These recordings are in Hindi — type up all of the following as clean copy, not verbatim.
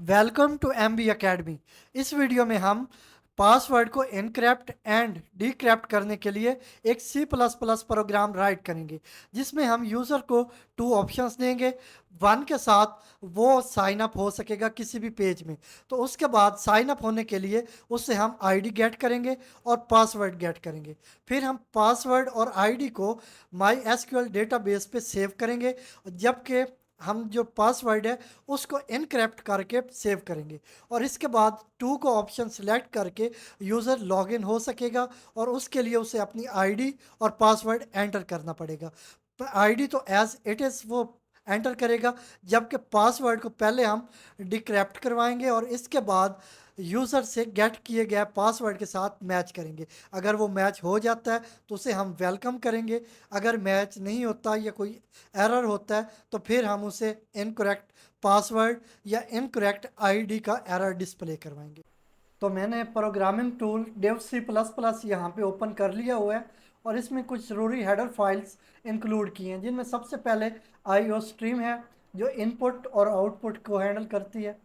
Welcome to MB Academy। इस वीडियो में हम पासवर्ड को एनक्रिप्ट एंड डिक्रिप्ट करने के लिए एक C++ प्रोग्राम राइट करेंगे, जिसमें हम यूज़र को 2 ऑप्शंस देंगे। वन के साथ वो साइन अप हो सकेगा किसी भी पेज में, तो उसके बाद साइन अप होने के लिए उससे हम आईडी गेट करेंगे और पासवर्ड गेट करेंगे। फिर हम पासवर्ड और आईडी को MySQL डेटाबेस पे सेव करेंगे, जबकि हम जो पासवर्ड है उसको इनक्रिप्ट करके सेव करेंगे। और इसके बाद टू को ऑप्शन सेलेक्ट करके यूज़र लॉगिन हो सकेगा, और उसके लिए उसे अपनी आईडी और पासवर्ड एंटर करना पड़ेगा। आईडी तो एज इट इज़ वो एंटर करेगा, जबकि पासवर्ड को पहले हम डिक्रिप्ट करवाएंगे और इसके बाद यूज़र से गेट किए गए पासवर्ड के साथ मैच करेंगे। अगर वो मैच हो जाता है तो उसे हम वेलकम करेंगे। अगर मैच नहीं होता या कोई एरर होता है तो फिर हम उसे इनकरेक्ट पासवर्ड या इनकरेक्ट आईडी का एरर डिस्प्ले करवाएंगे। तो मैंने प्रोग्रामिंग टूल डेव C++ यहाँ पे ओपन कर लिया हुआ है, और इसमें कुछ ज़रूरी हेडर फाइल्स इंक्लूड की हैं, जिनमें सबसे पहले IO स्ट्रीम है जो इनपुट और आउटपुट को हैंडल करती है।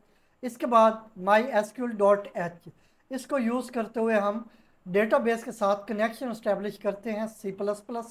इसके बाद mysql.h, इसको यूज़ करते हुए हम डेटाबेस के साथ कनेक्शन इस्टेब्लिश करते हैं C++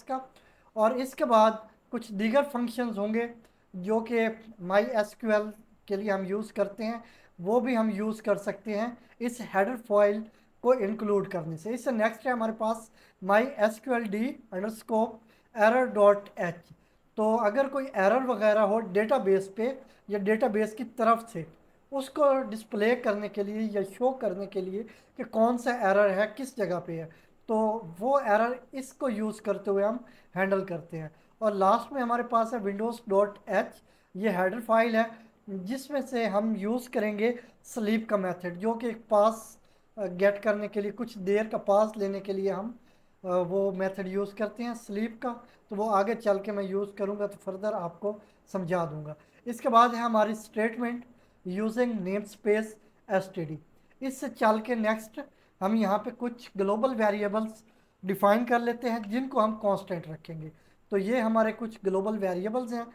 का। और इसके बाद कुछ दीगर फंक्शंस होंगे जो कि MySQL के लिए हम यूज़ करते हैं, वो भी हम यूज़ कर सकते हैं इस हेडर फाइल को इंक्लूड करने से। इससे नेक्स्ट है हमारे पास mysqld_error.h। तो अगर कोई एरर वगैरह हो डेटाबेस पे या डेटाबेस की तरफ से, उसको डिस्प्ले करने के लिए या शो करने के लिए कि कौन सा एरर है किस जगह पे है, तो वो एरर इसको यूज़ करते हुए हम हैंडल करते हैं। और लास्ट में हमारे पास है windows.h, ये हेडर फाइल है जिसमें से हम यूज़ करेंगे स्लीप का मेथड, जो कि पास गेट करने के लिए, कुछ देर का पास लेने के लिए हम वो मेथड यूज़ करते हैं स्लीप का। तो वो आगे चल के मैं यूज़ करूँगा तो फर्दर आपको समझा दूँगा। इसके बाद है हमारी statement using name space std। इससे चल के नेक्स्ट हम यहाँ पे कुछ ग्लोबल वेरिएबल्स डिफाइन कर लेते हैं जिनको हम कांस्टेंट रखेंगे। तो ये हमारे कुछ ग्लोबल वेरिएबल्स हैं,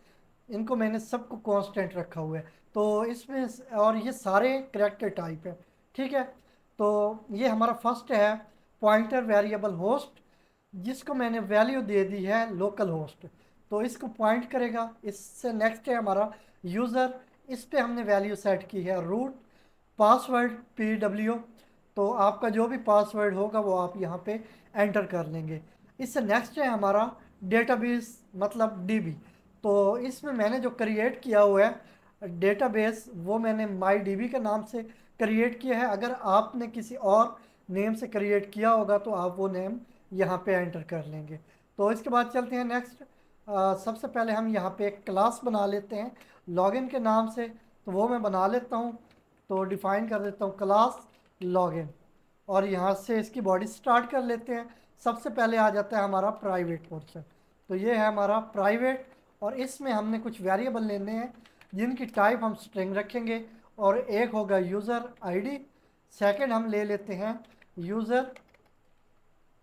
इनको मैंने सबको कांस्टेंट रखा हुआ है। तो इसमें और ये सारे करैक्टर टाइप है, ठीक है। तो ये हमारा फर्स्ट है पॉइंटर वेरिएबल होस्ट, जिसको मैंने वैल्यू दे दी है लोकल होस्ट, तो इसको पॉइंट करेगा। इससे नेक्स्ट है हमारा यूज़र, इस पे हमने वैल्यू सेट की है रूट। पासवर्ड PW, तो आपका जो भी पासवर्ड होगा वो आप यहाँ पे एंटर कर लेंगे। इससे नेक्स्ट है हमारा डेटाबेस मतलब DB। तो इसमें मैंने जो क्रिएट किया हुआ है डेटाबेस, वो मैंने MyDB के नाम से क्रिएट किया है। अगर आपने किसी और नेम से क्रिएट किया होगा तो आप वो नेम यहाँ पे एंटर कर लेंगे। तो इसके बाद चलते हैं नेक्स्ट। सबसे पहले हम यहाँ पे एक क्लास बना लेते हैं लॉगिन के नाम से, तो वो मैं बना लेता हूँ। तो डिफाइन कर देता हूँ क्लास लॉगिन, और यहाँ से इसकी बॉडी स्टार्ट कर लेते हैं। सबसे पहले आ जाता है हमारा प्राइवेट पोर्शन, तो ये है हमारा प्राइवेट, और इसमें हमने कुछ वेरिएबल लेने हैं जिनकी टाइप हम स्ट्रिंग रखेंगे। और एक होगा यूज़र आईडी, सेकंड हम ले लेते हैं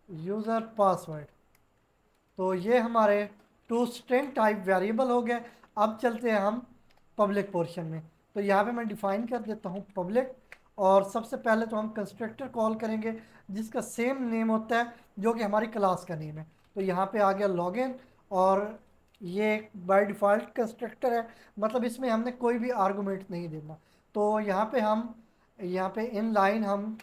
यूज़र पासवर्ड। तो ये हमारे टू स्ट्रिंग टाइप वेरिएबल हो गए। अब चलते हैं हम पब्लिक पोर्शन में। तो यहाँ पे मैं डिफाइन कर देता हूँ पब्लिक, और सबसे पहले तो हम कंस्ट्रक्टर कॉल करेंगे जिसका सेम नेम होता है जो कि हमारी क्लास का नेम है। तो यहाँ पे आ गया लॉगिन, और ये बाय डिफ़ॉल्ट कंस्ट्रक्टर है, मतलब इसमें हमने कोई भी आर्गूमेंट नहीं देना। तो यहाँ पे इन लाइन हम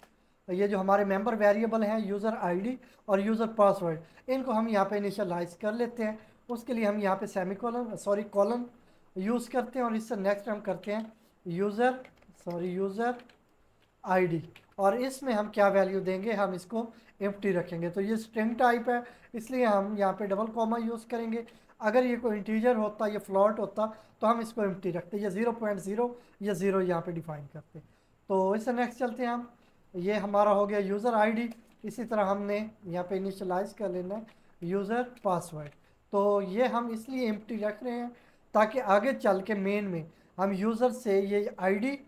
ये जो हमारे मेंबर वेरिएबल हैं यूज़र आईडी और यूज़र पासवर्ड, इनको हम यहाँ पे इनिशियलाइज कर लेते हैं। उसके लिए हम यहाँ पे कॉलन यूज़ करते हैं, और इससे नेक्स्ट हम करते हैं यूज़र आईडी, और इसमें हम क्या वैल्यू देंगे, हम इसको एम्प्टी रखेंगे। तो ये स्ट्रिंग टाइप है, इसलिए हम यहाँ पे डबल कॉमा यूज़ करेंगे। अगर ये कोई इंटीजर होता या फ्लॉट होता तो हम इसको एम्प्टी रखते, या 0.0 या 0 यहाँ पे डिफाइन करते। तो इससे नेक्स्ट चलते हैं हम। ये हमारा हो गया यूज़र आईडी। इसी तरह हमने यहाँ पे इनिशियलाइज कर लेना है यूज़र पासवर्ड। तो ये हम इसलिए एम्प्टी रख रहे हैं ताकि आगे चल के मेन में हम यूज़र से ये आईडी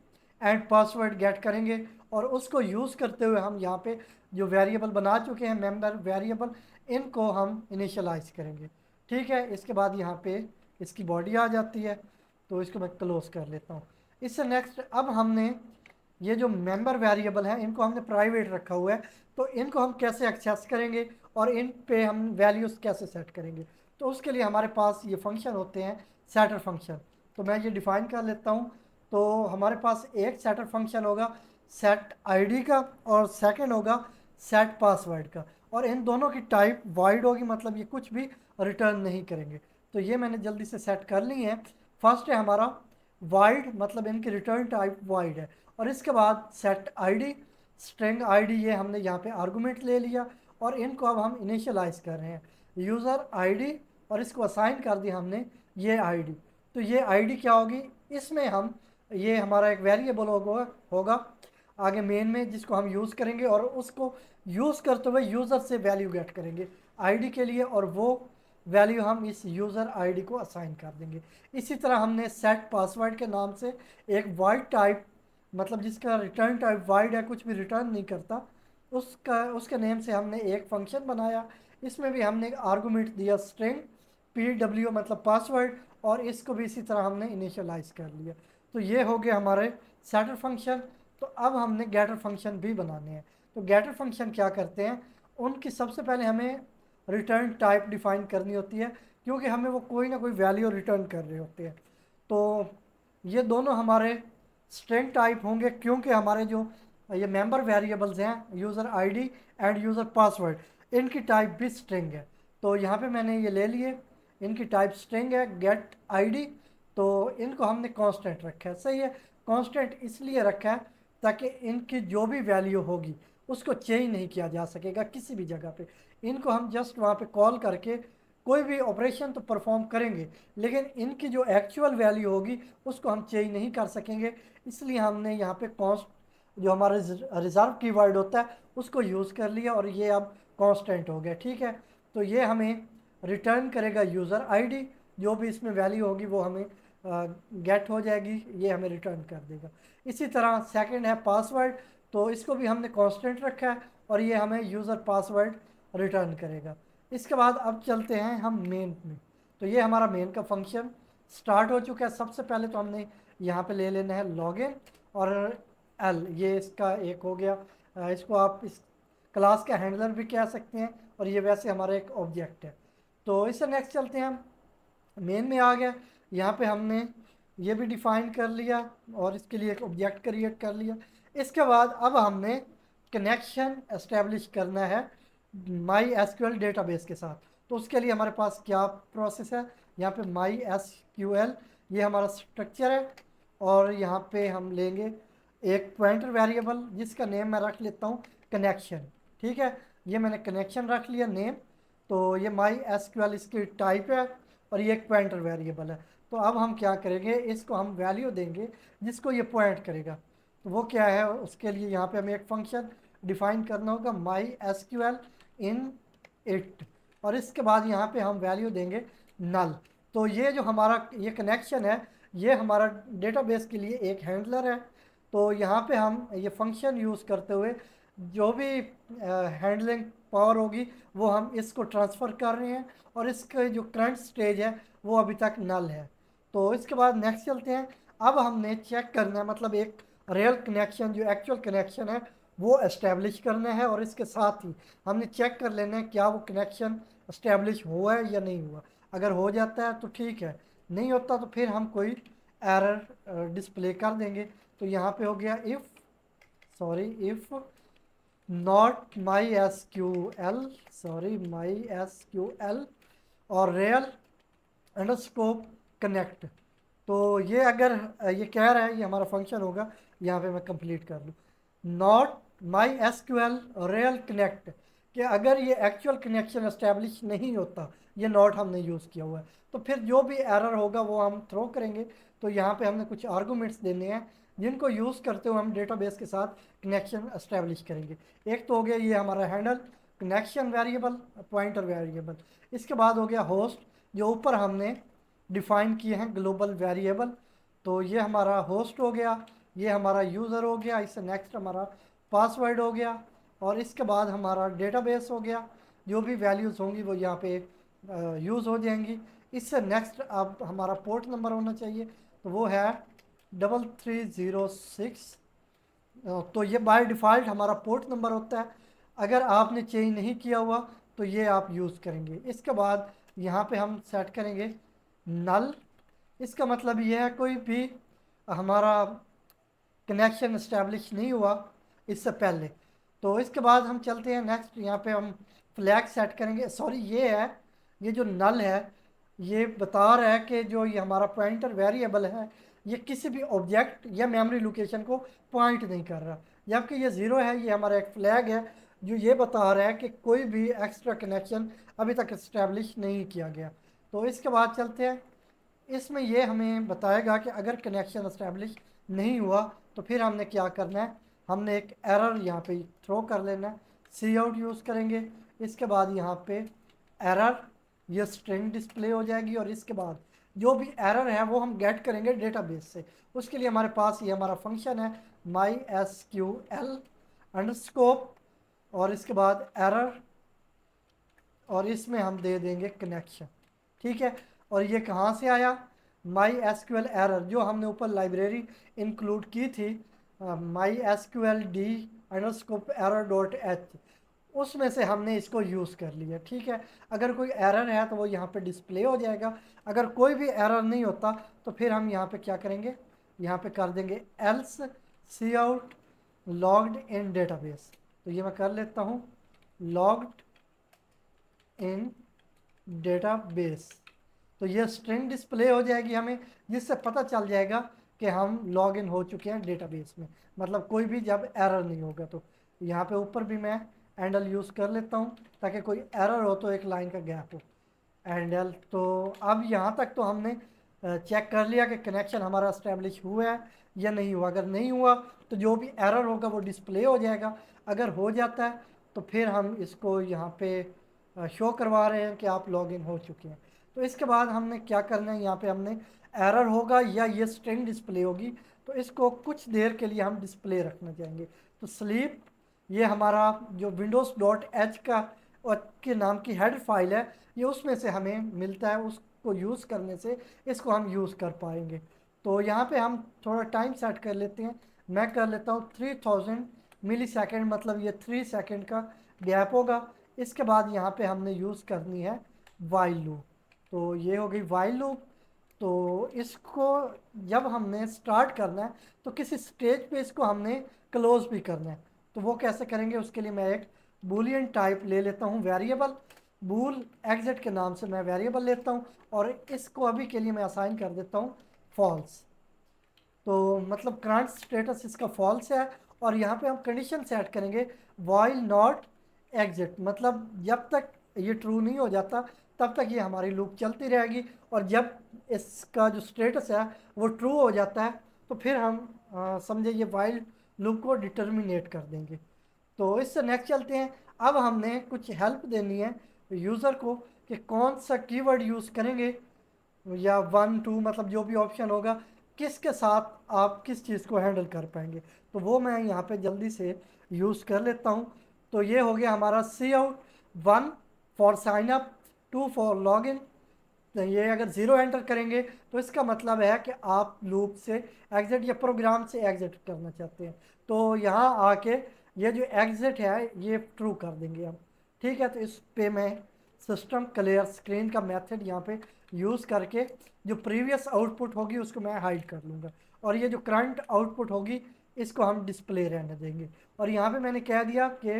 एंड पासवर्ड गेट करेंगे, और उसको यूज़ करते हुए हम यहाँ पे जो वेरिएबल बना चुके हैं मेंबर वेरिएबल, इनको हम इनिशियलाइज करेंगे। ठीक है, इसके बाद यहाँ पे इसकी बॉडी आ जाती है, तो इसको मैं क्लोज कर लेता हूँ। इससे नेक्स्ट अब हमने ये जो मेंबर वेरिएबल हैं इनको हमने प्राइवेट रखा हुआ है, तो इनको हम कैसे एक्सेस करेंगे और इन पे हम वैल्यूज़ कैसे सेट करेंगे। तो उसके लिए हमारे पास ये फंक्शन होते हैं, सेटर फंक्शन। तो मैं ये डिफ़ाइन कर लेता हूँ। तो हमारे पास एक सेटर फंक्शन होगा सेट आईडी का, और सेकंड होगा सेट पासवर्ड का, और इन दोनों की टाइप वाइड होगी, मतलब ये कुछ भी रिटर्न नहीं करेंगे। तो ये मैंने जल्दी से सेट कर ली है। फर्स्ट है हमारा वाइड, मतलब इनकी रिटर्न टाइप वाइड है। और इसके बाद सेट आईडी, स्ट्रिंग आईडी, ये हमने यहाँ पे आर्गुमेंट ले लिया और इनको अब हम इनिशियलाइज कर रहे हैं यूज़र आईडी, और इसको असाइन कर दिया हमने ये आईडी। तो ये आईडी क्या होगी, इसमें हम ये हमारा एक वेरिएबल होगा आगे मेन में, जिसको हम यूज़ करेंगे और उसको यूज़ करते हुए यूज़र से वैल्यू गेट करेंगे आईडी के लिए, और वो वैल्यू हम इस यूज़र आईडी को असाइन कर देंगे। इसी तरह हमने सेट पासवर्ड के नाम से एक वाइड टाइप, मतलब जिसका रिटर्न टाइप वाइड है, कुछ भी रिटर्न नहीं करता, उसके नेम से हमने एक फंक्शन बनाया। इसमें भी हमने एक आर्गूमेंट दिया स्ट्रिंग PW, मतलब पासवर्ड, और इसको भी इसी तरह हमने इनिशियलाइज कर लिया। तो ये हो गया हमारे सेटर फंक्शन। तो अब हमने गेटर फंक्शन भी बनाने हैं। तो गेटर फंक्शन क्या करते हैं, उनकी सबसे पहले हमें रिटर्न टाइप डिफाइन करनी होती है, क्योंकि हमें वो कोई ना कोई वैल्यू रिटर्न कर रहे होते हैं। तो ये दोनों हमारे स्ट्रिंग टाइप होंगे, क्योंकि हमारे जो ये मेंबर वेरिएबल्स हैं user ID end user password, इनकी टाइप भी स्ट्रिंग है। तो यहाँ पे मैंने ये ले लिए, इनकी टाइप स्ट्रिंग है गेट आईडी। तो इनको हमने कांस्टेंट रखा है, सही है। कांस्टेंट इसलिए रखा है ताकि इनकी जो भी वैल्यू होगी उसको चेंज नहीं किया जा सकेगा किसी भी जगह पे। इनको हम जस्ट वहाँ पे कॉल करके कोई भी ऑपरेशन तो परफॉर्म करेंगे, लेकिन इनकी जो एक्चुअल वैल्यू होगी उसको हम चेंज नहीं कर सकेंगे। इसलिए हमने यहाँ पे कॉन्स्ट, जो हमारा रिजर्व कीवर्ड होता है, उसको यूज़ कर लिया, और ये अब कांस्टेंट हो गया, ठीक है। तो ये हमें रिटर्न करेगा यूज़र आईडी, जो भी इसमें वैल्यू होगी वो हमें गेट हो जाएगी, ये हमें रिटर्न कर देगा। इसी तरह सेकंड है पासवर्ड, तो इसको भी हमने कांस्टेंट रखा है, और ये हमें यूज़र पासवर्ड रिटर्न करेगा। इसके बाद अब चलते हैं हम मेन में। तो ये हमारा मेन का फंक्शन स्टार्ट हो चुका है। सबसे पहले तो हमने यहाँ पे ले लेना है लॉगिन और एल, ये इसका एक हो गया। इसको आप इस क्लास का हैंडलर भी कह सकते हैं, और ये वैसे हमारा एक ऑब्जेक्ट है। तो इससे नेक्स्ट चलते हैं हम मेन में आ गया। यहाँ पे हमने ये भी डिफाइन कर लिया और इसके लिए एक ऑब्जेक्ट क्रिएट कर लिया। इसके बाद अब हमने कनेक्शन एस्टेब्लिश करना है माई एसक्यूएल डेटाबेस के साथ। तो उसके लिए हमारे पास क्या प्रोसेस है, यहाँ पे माई एसक्यूएल, ये हमारा स्ट्रक्चर है, और यहाँ पे हम लेंगे एक पॉइंटर वेरिएबल जिसका नेम मैं रख लेता हूँ कनेक्शन, ठीक है। ये मैंने कनेक्शन रख लिया नेम। तो ये माई एसक्यूएल इसकी टाइप है, और ये एक पॉइंटर वेरिएबल है। तो अब हम क्या करेंगे, इसको हम वैल्यू देंगे जिसको ये पॉइंट करेगा। तो वो क्या है, उसके लिए यहाँ पे हमें एक फंक्शन डिफाइन करना होगा माई एसक्यूएल इन इट, और इसके बाद यहाँ पे हम वैल्यू देंगे नल। तो ये जो हमारा ये कनेक्शन है, ये हमारा डेटाबेस के लिए एक हैंडलर है। तो यहाँ पे हम ये फंक्शन यूज़ करते हुए जो भी हैंडलिंग पावर होगी वो हम इसको ट्रांसफ़र कर रहे हैं, और इसका जो करंट स्टेज है वो अभी तक नल है। तो इसके बाद नेक्स्ट चलते हैं। अब हमने चेक करना है, मतलब एक रियल कनेक्शन जो एक्चुअल कनेक्शन है वो इस्टेब्लिश करना है, और इसके साथ ही हमने चेक कर लेना है क्या वो कनेक्शन इस्टेब्लिश हुआ है या नहीं हुआ। अगर हो जाता है तो ठीक है, नहीं होता तो फिर हम कोई एरर डिस्प्ले कर देंगे। तो यहाँ पे हो गया if not my S Q L, my S Q L और रियल अंडरस्कोर कनेक्ट। तो ये अगर ये कह रहा है ये हमारा फंक्शन होगा, यहाँ पे मैं कंप्लीट कर लूँ not my S Q L real connect, कि अगर ये एक्चुअल कनेक्शन इस्टेब्लिश नहीं होता, ये नॉट हमने यूज़ किया हुआ है, तो फिर जो भी एरर होगा वो हम थ्रो करेंगे। तो यहाँ पे हमने कुछ आर्गूमेंट्स देने हैं जिनको यूज़ करते हुए हम डेटाबेस के साथ कनेक्शन इस्टेब्लिश करेंगे। एक तो हो गया ये हमारा handle connection variable pointer variable. इसके बाद हो गया होस्ट, जो ऊपर हमने डिफाइन किए हैं ग्लोबल वेरिएबल। तो ये हमारा होस्ट हो गया, ये हमारा यूज़र हो गया, इससे नेक्स्ट हमारा पासवर्ड हो गया, और इसके बाद हमारा डेटाबेस हो गया। जो भी वैल्यूज़ होंगी वो यहाँ पे यूज़ हो जाएंगी। इससे नेक्स्ट अब हमारा पोर्ट नंबर होना चाहिए, तो वो है 3306। तो ये बाय डिफ़ॉल्ट हमारा पोर्ट नंबर होता है। अगर आपने चेंज नहीं किया हुआ तो ये आप यूज़ करेंगे। इसके बाद यहाँ पे हम सेट करेंगे नल। इसका मतलब ये है कोई भी हमारा कनेक्शन इस्टेब्लिश नहीं हुआ इससे पहले। तो इसके बाद हम चलते हैं नेक्स्ट, यहाँ पे हम फ्लैग सेट करेंगे। सॉरी, ये है, ये जो नल है ये बता रहा है कि जो ये हमारा पॉइंटर वेरिएबल है ये किसी भी ऑब्जेक्ट या मेमोरी लोकेशन को पॉइंट नहीं कर रहा। जबकि ये ज़ीरो है, ये हमारा एक फ्लैग है जो ये बता रहा है कि कोई भी एक्स्ट्रा कनेक्शन अभी तक इस्टेब्लिश नहीं किया गया। तो इसके बाद चलते हैं, इसमें ये हमें बताएगा कि अगर कनेक्शन इस्टेब्लिश नहीं हुआ तो फिर हमने क्या करना है। हमने एक एरर यहाँ पे थ्रो कर लेना है, सी आउट यूज़ करेंगे। इसके बाद यहाँ पे एरर, ये स्ट्रिंग डिस्प्ले हो जाएगी। और इसके बाद जो भी एरर है वो हम गेट करेंगे डेटाबेस से। उसके लिए हमारे पास ये हमारा फंक्शन है MySQL अंडरस्कोप, और इसके बाद एरर, और इसमें हम दे देंगे कनेक्शन। ठीक है, और ये कहाँ से आया, माई एसक्यूएल एरर जो हमने ऊपर लाइब्रेरी इंक्लूड की थी, MySQL_d_error.h, उसमें से हमने इसको यूज़ कर लिया। ठीक है, अगर कोई एरर है तो वो यहाँ पे डिस्प्ले हो जाएगा। अगर कोई भी एरर नहीं होता तो फिर हम यहाँ पे क्या करेंगे, यहाँ पे कर देंगे else c out logged in database. तो ये मैं कर लेता हूँ, लॉग्ड इन डेटाबेस। तो ये स्ट्रिंग डिस्प्ले हो जाएगी हमें, जिससे पता चल जाएगा कि हम लॉग इन हो चुके हैं डेटाबेस में। मतलब कोई भी जब एरर नहीं होगा तो यहाँ पे ऊपर भी मैं एंडल यूज़ कर लेता हूँ ताकि कोई एरर हो तो एक लाइन का गैप हो। एंडल, तो अब यहाँ तक तो हमने चेक कर लिया कि कनेक्शन हमारा इस्टेब्लिश हुआ है या नहीं हुआ। अगर नहीं हुआ तो जो भी एरर होगा वो डिस्प्ले हो जाएगा। अगर हो जाता है तो फिर हम इसको यहाँ पे शो करवा रहे हैं कि आप लॉगिन हो चुके हैं। तो इसके बाद हमने क्या करना है, यहाँ पे हमने एरर होगा या ये स्ट्रिंग डिस्प्ले होगी तो इसको कुछ देर के लिए हम डिस्प्ले रखना चाहेंगे। तो स्लीप, ये हमारा जो windows.h का और के नाम की हेड फाइल है, ये उसमें से हमें मिलता है। उसको यूज़ करने से इसको हम यूज़ कर पाएंगे। तो यहाँ पे हम थोड़ा टाइम सेट कर लेते हैं। मैं कर लेता हूँ 3000 मिली सेकेंड, मतलब ये 3 सेकेंड का गैप होगा। इसके बाद यहाँ पे हमने यूज़ करनी है वाइल लूप। तो ये हो गई वाइल लूप। तो इसको जब हमने स्टार्ट करना है तो किसी स्टेज पे इसको हमने क्लोज भी करना है। तो वो कैसे करेंगे, उसके लिए मैं एक बूलियन टाइप ले लेता हूँ वेरिएबल, बूल एग्जिट के नाम से मैं वेरिएबल लेता हूँ, और इसको अभी के लिए मैं असाइन कर देता हूँ फॉल्स। तो मतलब करंट स्टेटस इसका फॉल्स है। और यहाँ पे हम कंडीशन सेट करेंगे वाइल नॉट एग्जिट, मतलब जब तक ये ट्रू नहीं हो जाता तब तक ये हमारी लूप चलती रहेगी। और जब इसका जो स्टेटस है वो ट्रू हो जाता है तो फिर हम समझे ये वाइल लूप को डिटर्मिनेट कर देंगे। तो इससे नेक्स्ट चलते हैं। अब हमने कुछ हेल्प देनी है यूज़र को कि कौन सा कीवर्ड यूज़ करेंगे, या 1 2 मतलब जो भी ऑप्शन होगा किसके साथ आप किस चीज़ को हैंडल कर पाएंगे। तो वो मैं यहाँ पे जल्दी से यूज़ कर लेता हूँ। तो ये हो गया हमारा cout, 1 for sign up, 2 for log in. ये अगर ज़ीरो एंटर करेंगे तो इसका मतलब है कि आप लूप से एग्जिट या प्रोग्राम से एग्जिट करना चाहते हैं। तो यहाँ आके ये जो एग्जिट है ये ट्रू कर देंगे हम। ठीक है, तो इस पे मैं सिस्टम क्लियर स्क्रीन का मेथड यहाँ पे यूज़ करके जो प्रीवियस आउटपुट होगी उसको मैं हाइड कर लूँगा, और ये जो करंट आउटपुट होगी इसको हम डिस्प्ले रहने देंगे। और यहाँ पे मैंने कह दिया कि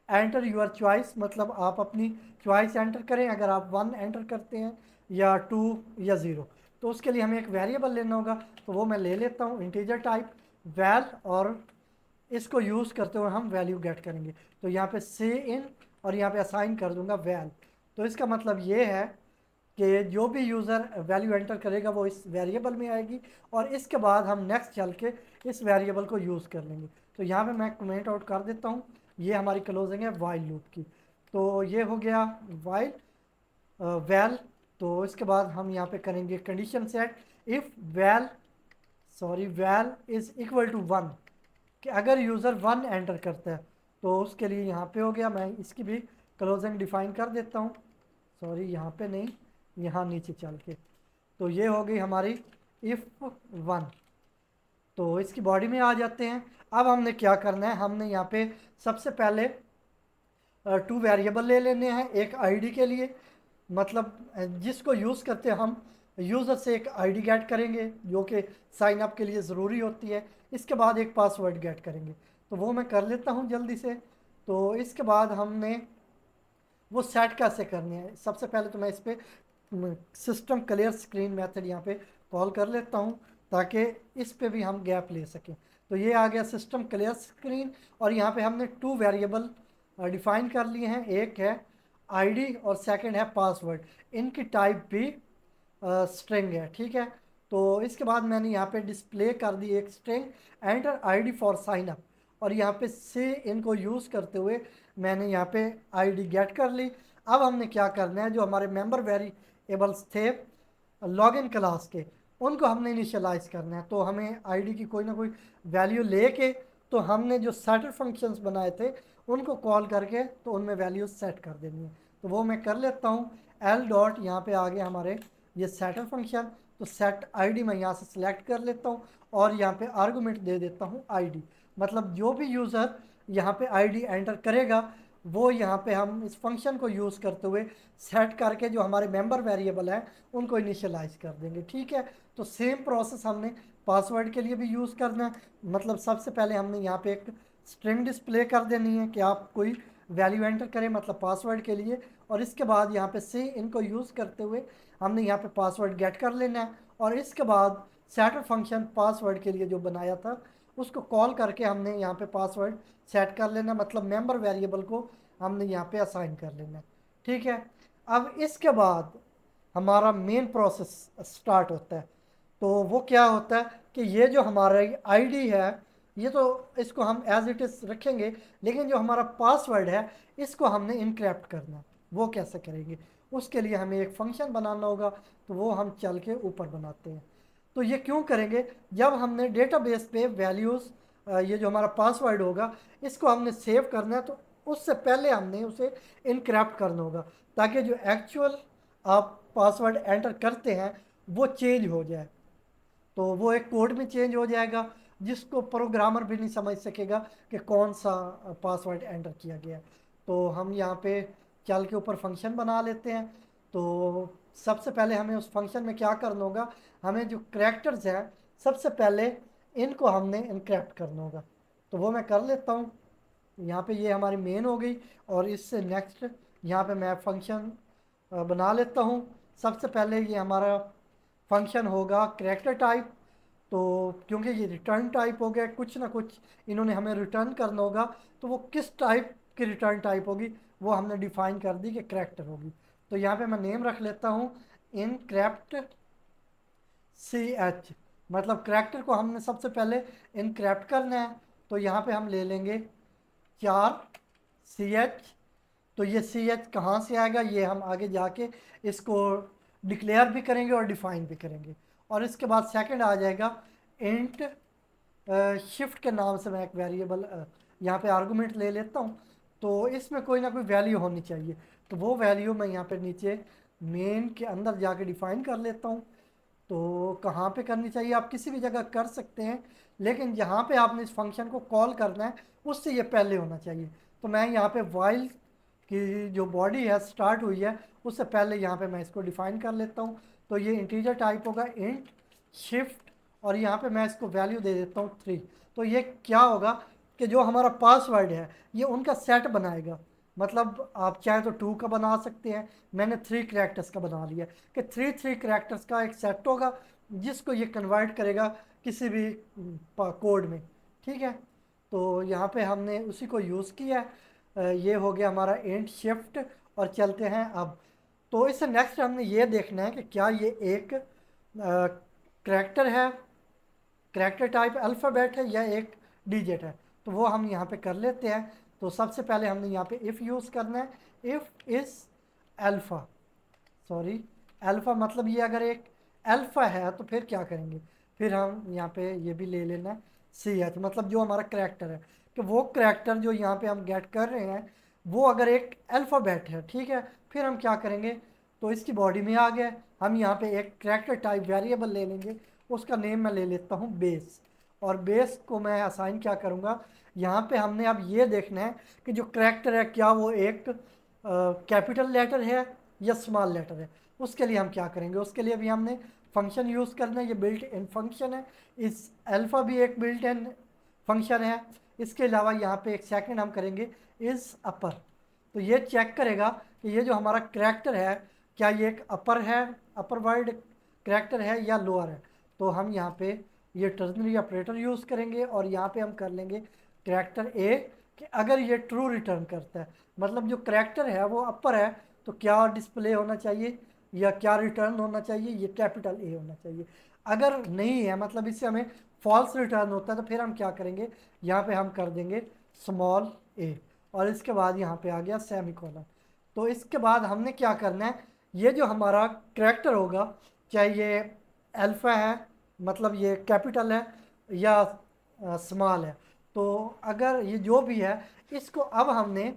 एंटर यूर चॉइस, मतलब आप अपनी चॉइस एंटर करें। अगर आप 1 एंटर करते हैं या 2 या 0 तो उसके लिए हमें एक वेरिएबल लेना होगा। तो वो मैं ले लेता हूँ इंटीजर टाइप वैल, और इसको यूज़ करते हुए हम वैल्यू गेट करेंगे। तो यहाँ पे से इन और यहाँ पे असाइन कर दूंगा वैल। तो इसका मतलब ये है कि जो भी यूज़र वैल्यू एंटर करेगा वो इस वेरिएबल में आएगी, और इसके बाद हम नेक्स्ट चल के इस वेरिएबल को यूज़ कर लेंगे। तो यहाँ पे मैं कमेंट आउट कर देता हूँ, ये हमारी क्लोजिंग है वाइल लूप की। तो ये हो गया वाइल वैल। तो इसके बाद हम यहाँ पे करेंगे condition set if val, sorry val is equal to 1, कि अगर यूज़र 1 एंटर करता है तो उसके लिए यहाँ पे हो गया। मैं इसकी भी क्लोजिंग डिफाइन कर देता हूँ, सॉरी यहाँ पे नहीं, यहाँ नीचे चल के। तो ये हो गई हमारी इफ़ 1। तो इसकी बॉडी में आ जाते हैं। अब हमने क्या करना है, हमने यहाँ पे सबसे पहले टू वेरिएबल ले लेने हैं एक आईडी के लिए। मतलब जिसको यूज़ करते हम यूज़र से एक आईडी गेट करेंगे जो कि साइन अप के लिए ज़रूरी होती है। इसके बाद एक पासवर्ड गेट करेंगे। तो वो मैं कर लेता हूँ जल्दी से। तो इसके बाद हमने वो सेट कैसे करनी है, सबसे पहले तो मैं इस पर सिस्टम क्लियर स्क्रीन मेथड यहाँ पे कॉल कर लेता हूँ ताकि इस पे भी हम गैप ले सकें। तो ये आ गया सिस्टम क्लियर स्क्रीन, और यहाँ पे हमने टू वेरिएबल डिफाइन कर लिए हैं, एक है आईडी और सेकंड है पासवर्ड। इनकी टाइप भी स्ट्रिंग है, ठीक है। तो इसके बाद मैंने यहाँ पे डिस्प्ले कर दी एक string enter ID for sign up, और यहाँ पे से इनको यूज़ करते हुए मैंने यहाँ पे आईडी गेट कर ली। अब हमने क्या करना है, जो हमारे मेंबर वेरिएबल्स थे लॉगिन क्लास के, उनको हमने इनिशियलाइज करना है। तो हमें आईडी की कोई ना कोई वैल्यू लेके, तो हमने जो सेटर फंक्शंस बनाए थे उनको कॉल करके तो उनमें वैल्यू सेट कर देनी है। तो वो मैं कर लेता हूँ। एल डॉट यहाँ पे आ गया हमारे ये सेटर फंक्शन। तो सेट आईडी मैं यहाँ से सिलेक्ट कर लेता हूँ और यहाँ पे आर्गुमेंट दे देता हूँ आईडी। मतलब जो भी यूज़र यहाँ पे आईडी एंटर करेगा वो यहाँ पे हम इस फंक्शन को यूज़ करते हुए सेट करके जो हमारे मेंबर वेरिएबल हैं उनको इनिशियलाइज कर देंगे, ठीक है। तो सेम प्रोसेस हमने पासवर्ड के लिए भी यूज़ करना है। मतलब सबसे पहले हमने यहाँ पे एक स्ट्रिंग डिस्प्ले कर देनी है कि आप कोई वैल्यू एंटर करें, मतलब पासवर्ड के लिए। और इसके बाद यहाँ पे से इनको यूज़ करते हुए हमने यहाँ पे पासवर्ड गेट कर लेना है। और इसके बाद सेटर फंक्शन पासवर्ड के लिए जो बनाया था उसको कॉल करके हमने यहाँ पे पासवर्ड सेट कर लेना, मतलब मेंबर वेरिएबल को हमने यहाँ पे असाइन कर लेना, ठीक है। अब इसके बाद हमारा मेन प्रोसेस स्टार्ट होता है। तो वो क्या होता है कि ये जो हमारा आईडी है ये तो इसको हम एज इट इज़ रखेंगे, लेकिन जो हमारा पासवर्ड है इसको हमने इनक्रिप्ट करना है। वो कैसे करेंगे, उसके लिए हमें एक फंक्शन बनाना होगा। तो वो हम चल के ऊपर बनाते हैं। तो ये क्यों करेंगे, जब हमने डेटाबेस पे वैल्यूज़ ये जो हमारा पासवर्ड होगा इसको हमने सेव करना है, तो उससे पहले हमने उसे इनक्रिप्ट करना होगा ताकि जो एक्चुअल आप पासवर्ड एंटर करते हैं वो चेंज हो जाए। तो वो एक कोड में चेंज हो जाएगा जिसको प्रोग्रामर भी नहीं समझ सकेगा कि कौन सा पासवर्ड एंटर किया गया। तो हम यहाँ पे चल के ऊपर फंक्शन बना लेते हैं। तो सबसे पहले हमें उस फंक्शन में क्या करना होगा, हमें जो करैक्टर्स हैं सबसे पहले इनको हमने इनक्रिप्ट करना होगा। तो वो मैं कर लेता हूँ। यहाँ पे ये हमारी मेन हो गई, और इससे नेक्स्ट यहाँ पे मैं फंक्शन बना लेता हूँ। सबसे पहले ये हमारा फंक्शन होगा करैक्टर टाइप। तो क्योंकि ये रिटर्न टाइप हो गया, कुछ ना कुछ इन्होंने हमें रिटर्न करना होगा। तो वो किस टाइप की रिटर्न टाइप होगी वो हमने डिफाइन कर दी कि करैक्टर होगी। तो यहाँ पे मैं नेम रख लेता हूँ इनक्रिप्ट सी एच, मतलब करैक्टर को हमने सबसे पहले इनक्रिप्ट करना है। तो यहाँ पे हम ले लेंगे 4 CH। तो ये CH कहाँ से आएगा, ये हम आगे जाके इसको डिक्लेयर भी करेंगे और डिफाइन भी करेंगे। और इसके बाद सेकंड आ जाएगा इंट शिफ्ट के नाम से मैं एक वेरिएबल यहाँ पे आर्गुमेंट ले लेता हूँ। तो इसमें कोई ना कोई वैल्यू होनी चाहिए। तो वो वैल्यू मैं यहाँ पे नीचे मेन के अंदर जाके डिफाइन कर लेता हूँ। तो कहाँ पे करनी चाहिए, आप किसी भी जगह कर सकते हैं, लेकिन जहाँ पे आपने इस फंक्शन को कॉल करना है उससे ये पहले होना चाहिए। तो मैं यहाँ पे वाइल की जो बॉडी है स्टार्ट हुई है उससे पहले यहाँ पे मैं इसको डिफाइन कर लेता हूँ। तो ये इंटीजर टाइप होगा इंट शिफ्ट, और यहाँ पे मैं इसको वैल्यू दे देता हूँ 3। तो ये क्या होगा कि जो हमारा पासवर्ड है ये उनका सेट बनाएगा। मतलब आप चाहे तो 2 का बना सकते हैं, मैंने 3 करैक्टर्स का बना लिया कि 3 करैक्टर्स का एक सेट होगा जिसको ये कन्वर्ट करेगा किसी भी कोड में, ठीक है। तो यहाँ पे हमने उसी को यूज़ किया है। ये हो गया हमारा इंट शिफ्ट, और चलते हैं अब। तो इससे नेक्स्ट हमने ये देखना है कि क्या ये एक करैक्टर है, करैक्टर टाइप अल्फ़ाबेट है, या एक डिजिट है। तो वो हम यहाँ पे कर लेते हैं। तो सबसे पहले हमने यहाँ पे इफ़ यूज़ करना है, if is alpha, sorry alpha, मतलब ये अगर एक अल्फ़ा है तो फिर क्या करेंगे, फिर हम यहाँ पे ये भी ले लेना है CH, मतलब जो हमारा करैक्टर है कि वो करैक्टर जो यहाँ पे हम गेट कर रहे हैं वो अगर एक अल्फ़ाबेट है, ठीक है। फिर हम क्या करेंगे, तो इसकी बॉडी में आ गया, हम यहाँ पे एक करैक्टर टाइप वेरिएबल ले लेंगे, उसका नेम मैं ले लेता हूँ बेस। और बेस को मैं असाइन क्या करूँगा, यहाँ पे हमने अब ये देखना है कि जो करैक्टर है क्या वो एक कैपिटल लेटर है या स्मॉल लेटर है। उसके लिए हम क्या करेंगे, उसके लिए भी हमने फंक्शन यूज़ करना है, ये बिल्ट इन फंक्शन है। इस अल्फ़ा भी एक बिल्ट इन फंक्शन है। इसके अलावा यहाँ पे एक सेकंड हम करेंगे इज़ अपर। तो ये चेक करेगा कि ये जो हमारा करैक्टर है क्या ये एक अपर है, अपर वर्ड करैक्टर है या लोअर है। तो हम यहाँ पे ये टर्नरी ऑपरेटर यूज़ करेंगे और यहाँ पे हम कर लेंगे करैक्टर ए कि अगर ये ट्रू रिटर्न करता है, मतलब जो करैक्टर है वो अपर है, तो क्या डिस्प्ले होना चाहिए या क्या रिटर्न होना चाहिए, ये कैपिटल ए होना चाहिए। अगर नहीं है, मतलब इससे हमें फॉल्स रिटर्न होता है, तो फिर हम क्या करेंगे, यहाँ पे हम कर देंगे स्मॉल ए और इसके बाद यहाँ पे आ गया सेमीकोलन। तो इसके बाद हमने क्या करना है, ये जो हमारा करैक्टर होगा चाहे ये अल्फ़ा है, मतलब ये कैपिटल है या स्मॉल है, तो अगर ये जो भी है इसको अब हमने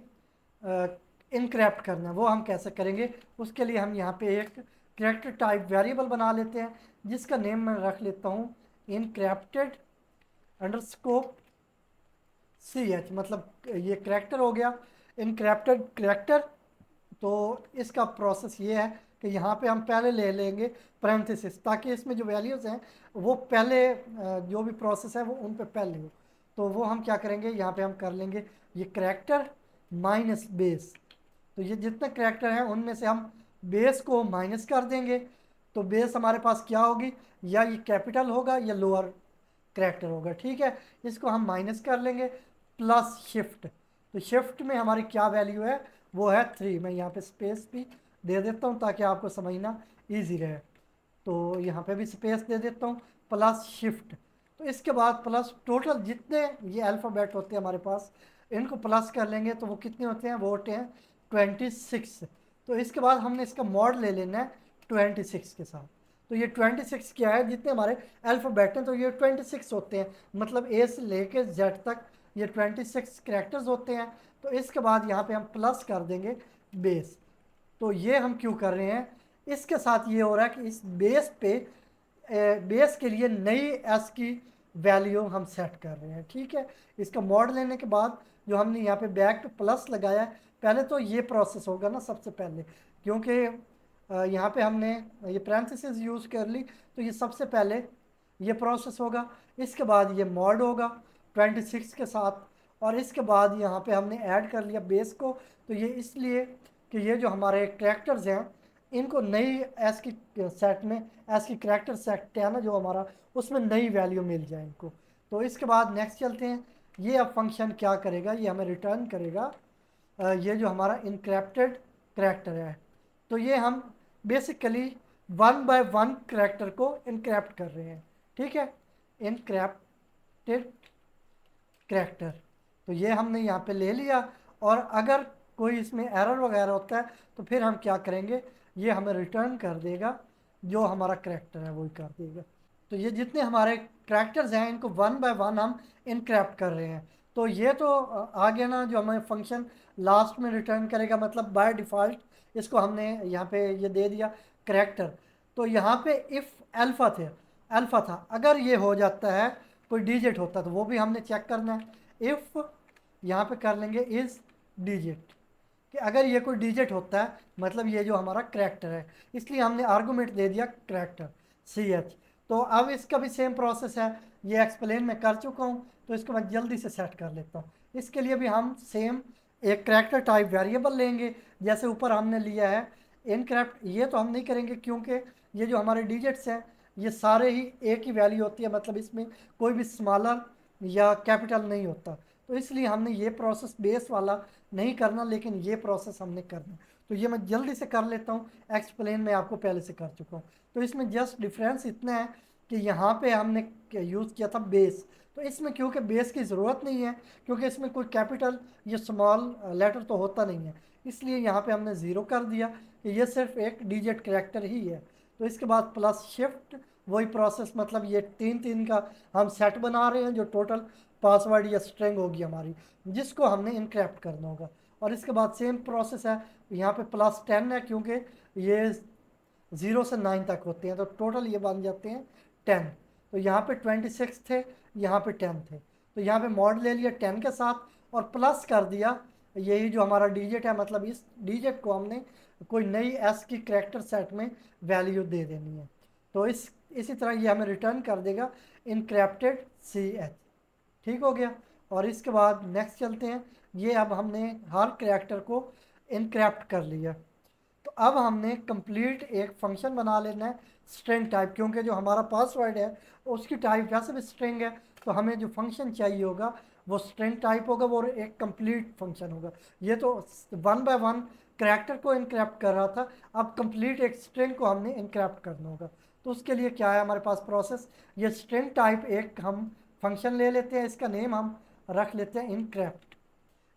इनक्रैप्ट करना है। वो हम कैसे करेंगे, उसके लिए हम यहाँ पे एक करैक्टर टाइप वेरिएबल बना लेते हैं जिसका नेम मैं रख लेता हूँ इनक्रैप्टेड अंडरस्कोर CH, मतलब ये करैक्टर हो गया इनक्रैप्टेड करैक्टर। तो इसका प्रोसेस ये है कि यहाँ पे हम पहले ले लेंगे पैरेंथेसिस, ताकि इसमें जो वैल्यूज़ हैं वो पहले जो भी प्रोसेस है वो उन पे पहले हो। तो वो हम क्या करेंगे, यहाँ पे हम कर लेंगे ये करैक्टर माइनस बेस। तो ये जितने करैक्टर हैं उनमें से हम बेस को माइनस कर देंगे। तो बेस हमारे पास क्या होगी, या ये कैपिटल होगा या लोअर करैक्टर होगा, ठीक है। इसको हम माइनस कर लेंगे प्लस शिफ्ट। तो शिफ्ट में हमारी क्या वैल्यू है, वो है 3। मैं यहाँ पे स्पेस भी दे देता हूँ ताकि आपको समझना ईजी रहे। तो यहाँ पे भी स्पेस दे देता हूँ प्लस शिफ्ट। तो इसके बाद प्लस टोटल जितने ये अल्फ़ाबेट होते हैं हमारे पास, इनको प्लस कर लेंगे तो वो कितने होते हैं, वो होते हैं 26। तो इसके बाद हमने इसका मॉड ले लेना है 26 के साथ। तो ये 26 क्या है, जितने हमारे अल्फ़ाबेट हैं तो ये 26 होते हैं, मतलब ए से लेके जेड तक ये 26 कैरेक्टर्स होते हैं। तो इसके बाद यहाँ पे हम प्लस कर देंगे बेस। तो ये हम क्यों कर रहे हैं, इसके साथ ये हो रहा है कि इस बेस पे बेस के लिए नई एस की वैल्यू हम सेट कर रहे हैं, ठीक है। इसका मॉड लेने के बाद जो हमने यहाँ पे बैक पे प्लस लगाया है, पहले तो ये प्रोसेस होगा ना सबसे पहले, क्योंकि यहाँ पे हमने ये पैरेंथेसिस यूज़ कर ली, तो ये सबसे पहले ये प्रोसेस होगा। इसके बाद ये मॉड होगा 26 के साथ, और इसके बाद यहाँ पे हमने ऐड कर लिया बेस को। तो ये इसलिए कि ये जो हमारे कैरेक्टर्स हैं इनको नई एस की सेट में, एस की करैक्टर सेट है ना जो हमारा, उसमें नई वैल्यू मिल जाए इनको। तो इसके बाद नेक्स्ट चलते हैं। ये अब फंक्शन क्या करेगा, ये हमें रिटर्न करेगा ये जो हमारा इनक्रैप्टेड करैक्टर है। तो ये हम बेसिकली 1 बाय 1 करैक्टर को इनक्रैप्ट कर रहे हैं, ठीक है, इनक्रैप्टेड करैक्टर। तो ये हमने यहाँ पे ले लिया, और अगर कोई इसमें एरर वगैरह होता है तो फिर हम क्या करेंगे, ये हमें रिटर्न कर देगा जो हमारा करैक्टर है वही कर देगा। तो ये जितने हमारे करैक्टर्स हैं इनको 1 बाय 1 हम इनक्रैप्ट कर रहे हैं। तो ये तो आ गया ना, जो हमें फंक्शन लास्ट में रिटर्न करेगा, मतलब बाय डिफ़ॉल्ट इसको हमने यहाँ पे ये दे दिया करैक्टर। तो यहाँ पे इफ़ अल्फ़ा था, अगर ये हो जाता है कोई डिजिट होता तो वो भी हमने चेक करना है। इफ़ यहाँ पे कर लेंगे इज़ डिजिट, कि अगर ये कोई डिजिट होता है मतलब ये जो हमारा करैक्टर है, इसलिए हमने आर्गूमेंट दे दिया करैक्टर CH। तो अब इसका भी सेम प्रोसेस है, ये एक्सप्लेन मैं कर चुका हूँ, तो इसको मैं जल्दी से सेट कर लेता हूँ। इसके लिए भी हम सेम एक करैक्टर टाइप वेरिएबल लेंगे, जैसे ऊपर हमने लिया है इनक्रैप्ट। ये तो हम नहीं करेंगे क्योंकि ये जो हमारे डिजिट्स हैं ये सारे ही एक ही वैल्यू होती है, मतलब इसमें कोई भी स्मॉलर या कैपिटल नहीं होता। तो इसलिए हमने ये प्रोसेस बेस वाला नहीं करना, लेकिन ये प्रोसेस हमने करना। तो ये मैं जल्दी से कर लेता हूँ, एक्सप्लेन मैं आपको पहले से कर चुका हूँ। तो इसमें जस्ट डिफरेंस इतना है कि यहाँ पे हमने यूज़ किया था बेस, तो इसमें क्योंकि बेस की ज़रूरत नहीं है, क्योंकि इसमें कोई कैपिटल या स्मॉल लेटर तो होता नहीं है, इसलिए यहाँ पे हमने ज़ीरो कर दिया कि ये सिर्फ एक डिजिट करैक्टर ही है। तो इसके बाद प्लस शिफ्ट वही प्रोसेस, मतलब ये 3 3 का हम सेट बना रहे हैं जो टोटल पासवर्ड या स्ट्रिंग होगी हमारी, जिसको हमने इनक्रैप्ट करना होगा। और इसके बाद सेम प्रोसेस है, यहाँ पे +10 है क्योंकि ये 0 से 9 तक होते हैं, तो टोटल ये बन जाते हैं 10। तो यहाँ पे 26 थे, यहाँ पे 10 थे। तो यहाँ पे मॉड ले लिया 10 के साथ और प्लस कर दिया यही जो हमारा डिजिट है, मतलब इस डिजिट को हमने कोई नई एस की करेक्टर सेट में वैल्यू दे देनी है। तो इसी तरह ये हमें रिटर्न कर देगा इनक्रिप्टेड सी एच। ठीक हो गया। और इसके बाद नेक्स्ट चलते हैं। ये अब हमने हर करेक्टर को इनक्रिप्ट कर लिया। तो अब हमने कंप्लीट एक फंक्शन बना लेना है स्ट्रिंग टाइप, क्योंकि जो हमारा पासवर्ड है उसकी टाइप वैसे भी स्ट्रिंग है। तो हमें जो फंक्शन चाहिए होगा वो स्ट्रिंग टाइप होगा, वो एक कंप्लीट फंक्शन होगा। ये तो वन बाय वन करैक्टर को इनक्रिप्ट कर रहा था, अब कंप्लीट एक स्ट्रिंग को हमने इनक्रिप्ट करना होगा। तो उसके लिए क्या है हमारे पास प्रोसेस, ये स्ट्रिंग टाइप एक हम फंक्शन ले लेते हैं, इसका नेम हम रख लेते हैं इनक्रिप्ट।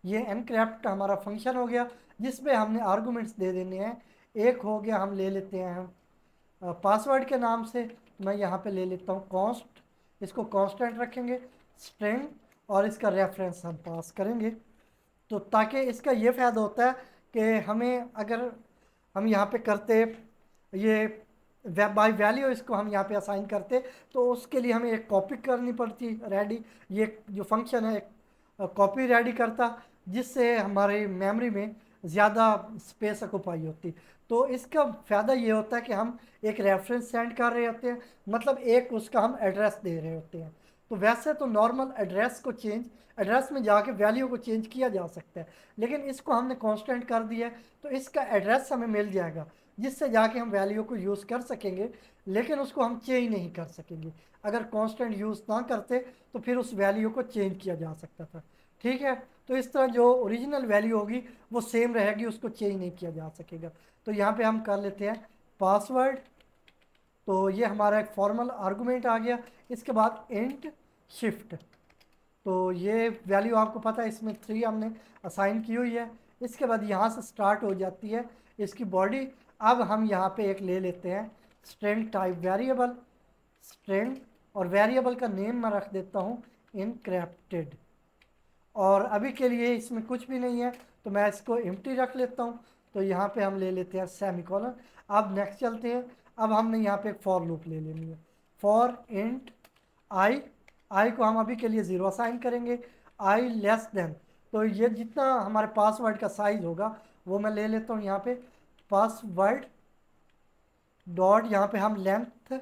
ये एनक्रैप्ट हमारा फंक्शन हो गया जिसमें हमने आर्गुमेंट्स दे देने हैं। एक हो गया, हम ले लेते हैं पासवर्ड के नाम से। मैं यहाँ पे ले लेता हूँ कॉन्स्ट, इसको कांस्टेंट रखेंगे स्ट्रिंग, और इसका रेफरेंस हम पास करेंगे। तो ताकि इसका ये फ़ायदा होता है कि हमें अगर हम यहाँ पे करते ये बाई वैल्यू इसको हम यहाँ पे असाइन करते, तो उसके लिए हमें एक कॉपी करनी पड़ती रेडी। ये जो फंक्शन है कॉपी रेडी करता, जिससे हमारी मेमोरी में ज़्यादा स्पेस ऑक्युपाई होती। तो इसका फ़ायदा ये होता है कि हम एक रेफरेंस सेंड कर रहे होते हैं, मतलब एक उसका हम एड्रेस दे रहे होते हैं। तो वैसे तो नॉर्मल एड्रेस को चेंज, एड्रेस में जाके वैल्यू को चेंज किया जा सकता है, लेकिन इसको हमने कांस्टेंट कर दिया है तो इसका एड्रेस हमें मिल जाएगा, जिससे जाके हम वैल्यू को यूज़ कर सकेंगे, लेकिन उसको हम चेंज नहीं कर सकेंगे। अगर कांस्टेंट यूज़ ना करते तो फिर उस वैल्यू को चेंज किया जा सकता था। ठीक है। तो इस तरह जो ओरिजिनल वैल्यू होगी वो सेम रहेगी, उसको चेंज नहीं किया जा सकेगा। तो यहाँ पे हम कर लेते हैं पासवर्ड। तो ये हमारा एक फॉर्मल आर्गुमेंट आ गया। इसके बाद इंट शिफ्ट, तो ये वैल्यू आपको पता है इसमें 3 हमने असाइन की हुई है। इसके बाद यहाँ से स्टार्ट हो जाती है इसकी बॉडी। अब हम यहाँ पे एक ले लेते हैं स्ट्रिंग टाइप वेरिएबल स्ट्रिंग, और वेरिएबल का नेम मैं रख देता हूँ इनक्रिप्टेड। और अभी के लिए इसमें कुछ भी नहीं है तो मैं इसको एम्प्टी रख लेता हूँ। तो यहाँ पे हम ले लेते हैं सेमीकोलन। अब नेक्स्ट चलते हैं। अब हमने यहाँ पे एक फॉर लूप ले लेनी है। फॉर इंट आई, आई को हम अभी के लिए 0 असाइन करेंगे। आई लेस देन, तो ये जितना हमारे पासवर्ड का साइज होगा वो मैं ले लेता हूँ यहाँ पे पासवर्ड डॉट, यहाँ पे हम लेंथ,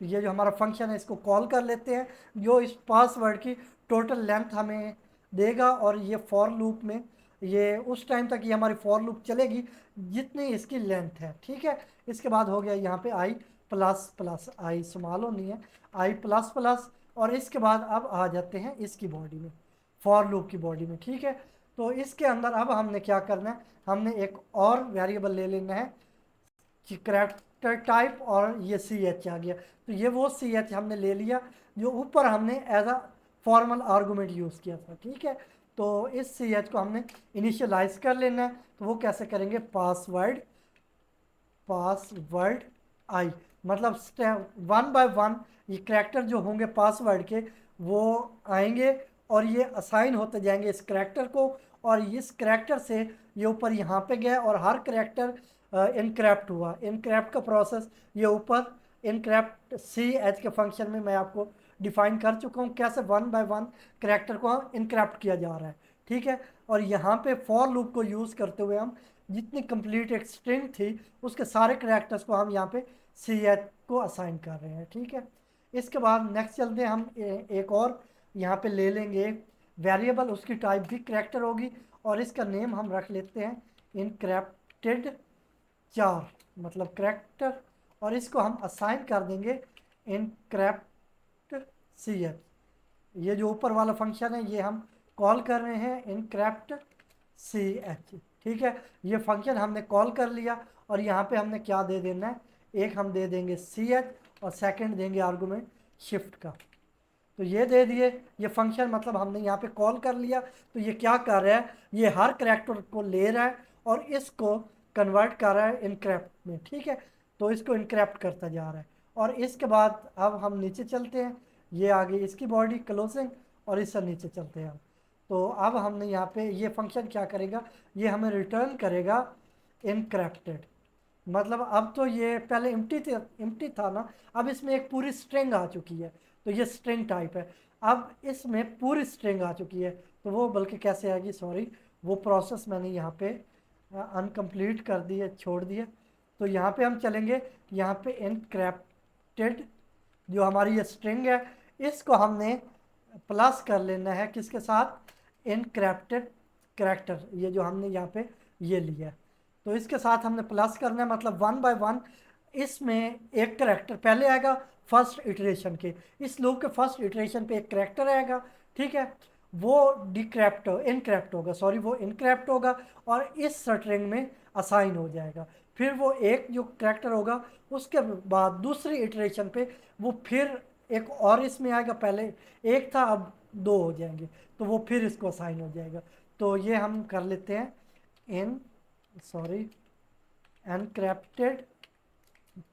ये जो हमारा फंक्शन है इसको कॉल कर लेते हैं, जो इस पासवर्ड की टोटल लेंथ हमें देगा। और ये फॉर लूप में ये उस टाइम तक ये हमारी फॉर लूप चलेगी जितनी इसकी लेंथ है। ठीक है। इसके बाद हो गया यहाँ पे आई प्लस प्लस, आई स्मॉल होनी है, आई प्लस प्लस। और इसके बाद अब आ जाते हैं इसकी बॉडी में, फॉर लूप की बॉडी में। ठीक है। तो इसके अंदर अब हमने क्या करना है, हमने एक और वेरिएबल ले लेना है करैक्टर टाइप, और ये सी एच आ गया। तो ये वो सी एच हमने ले लिया जो ऊपर हमने as a formal argument use किया था। ठीक है। तो इस सी एच को हमने इनिशियलाइज कर लेना है। तो वो कैसे करेंगे, पासवर्ड पासवर्ड आई, मतलब स्टेप 1 बाय 1 ये करैक्टर जो होंगे पासवर्ड के वो आएंगे और ये असाइन होते जाएंगे इस करैक्टर को। और इस करैक्टर से ये ऊपर यहाँ पे गया और हर करैक्टर इनक्रैप्ट हुआ। इनक्रैप्ट का प्रोसेस ये ऊपर इनक्रैप्ट सी एच के फंक्शन में मैं आपको डिफाइन कर चुका हूँ कैसे 1 बाय 1 करैक्टर को इनक्रैप्ट किया जा रहा है। ठीक है। और यहाँ पे फॉर लूप को यूज़ करते हुए हम जितनी कंप्लीट एक स्ट्रिंग थी उसके सारे करैक्टर्स को हम यहाँ पे सी एच को असाइन कर रहे हैं। ठीक है। इसके बाद नेक्स्ट चलते हैं हम एक और यहाँ पे ले लेंगे वेरिएबल, उसकी टाइप भी करैक्टर होगी और इसका नेम हम रख लेते हैं इनक्रैप्टेड 4, मतलब करैक्टर, और इसको हम असाइन कर देंगे इनक्रैप्ट सी एच। ये जो ऊपर वाला फंक्शन है ये हम कॉल कर रहे हैं इनक्रैप्ट सी एच। ठीक है। ये फंक्शन हमने कॉल कर लिया और यहाँ पे हमने क्या दे देना है, एक हम दे देंगे सी एच और सेकंड देंगे आर्गुमेंट शिफ्ट का। तो ये दे दिए, ये फंक्शन मतलब हमने यहाँ पे कॉल कर लिया। तो ये क्या कर रहा है, ये हर करैक्टर को ले रहा है और इसको कन्वर्ट कर रहा है इनक्रैप्ट में। ठीक है। तो इसको इनक्रैप्ट करता जा रहा है। और इसके बाद अब हम नीचे चलते हैं, ये आ गई इसकी बॉडी क्लोजिंग, और इससे नीचे चलते हैं हम। तो अब हमने यहाँ पे ये फंक्शन क्या करेगा, ये हमें रिटर्न करेगा इनक्रैप्टेड। मतलब अब तो ये पहले एम्प्टी था ना, अब इसमें एक पूरी स्ट्रिंग आ चुकी है। तो ये स्ट्रिंग टाइप है। अब इसमें पूरी स्ट्रिंग आ चुकी है, तो वो बल्कि कैसे आएगी, सॉरी वो प्रोसेस मैंने यहाँ पे अनकम्प्लीट कर दी है, छोड़ दिया। तो यहाँ पे हम चलेंगे, यहाँ पे इनक्रैप्टेड जो हमारी ये स्ट्रिंग है, इसको हमने प्लस कर लेना है किसके साथ, इनक्रैप्टेड करैक्टर, ये जो हमने यहाँ पे ये लिया है, तो इसके साथ हमने प्लस करना है, मतलब 1 बाय 1 इसमें एक करैक्टर पहले आएगा फर्स्ट इटरेशन के, इस लूप के फर्स्ट इटरेशन पे एक करैक्टर आएगा, ठीक है, वो डिक्रैप्ट इनक्रैप्ट होगा, सॉरी वो इनक्रैप्ट होगा और इस स्ट्रिंग में असाइन हो जाएगा। फिर वो एक जो करैक्टर होगा उसके बाद दूसरी इटरेशन पे वो फिर एक और इसमें आएगा, पहले एक था अब दो हो जाएंगे, तो वो फिर इसको असाइन हो जाएगा। तो ये हम कर लेते हैं इन सॉरी एनक्रैप्टेड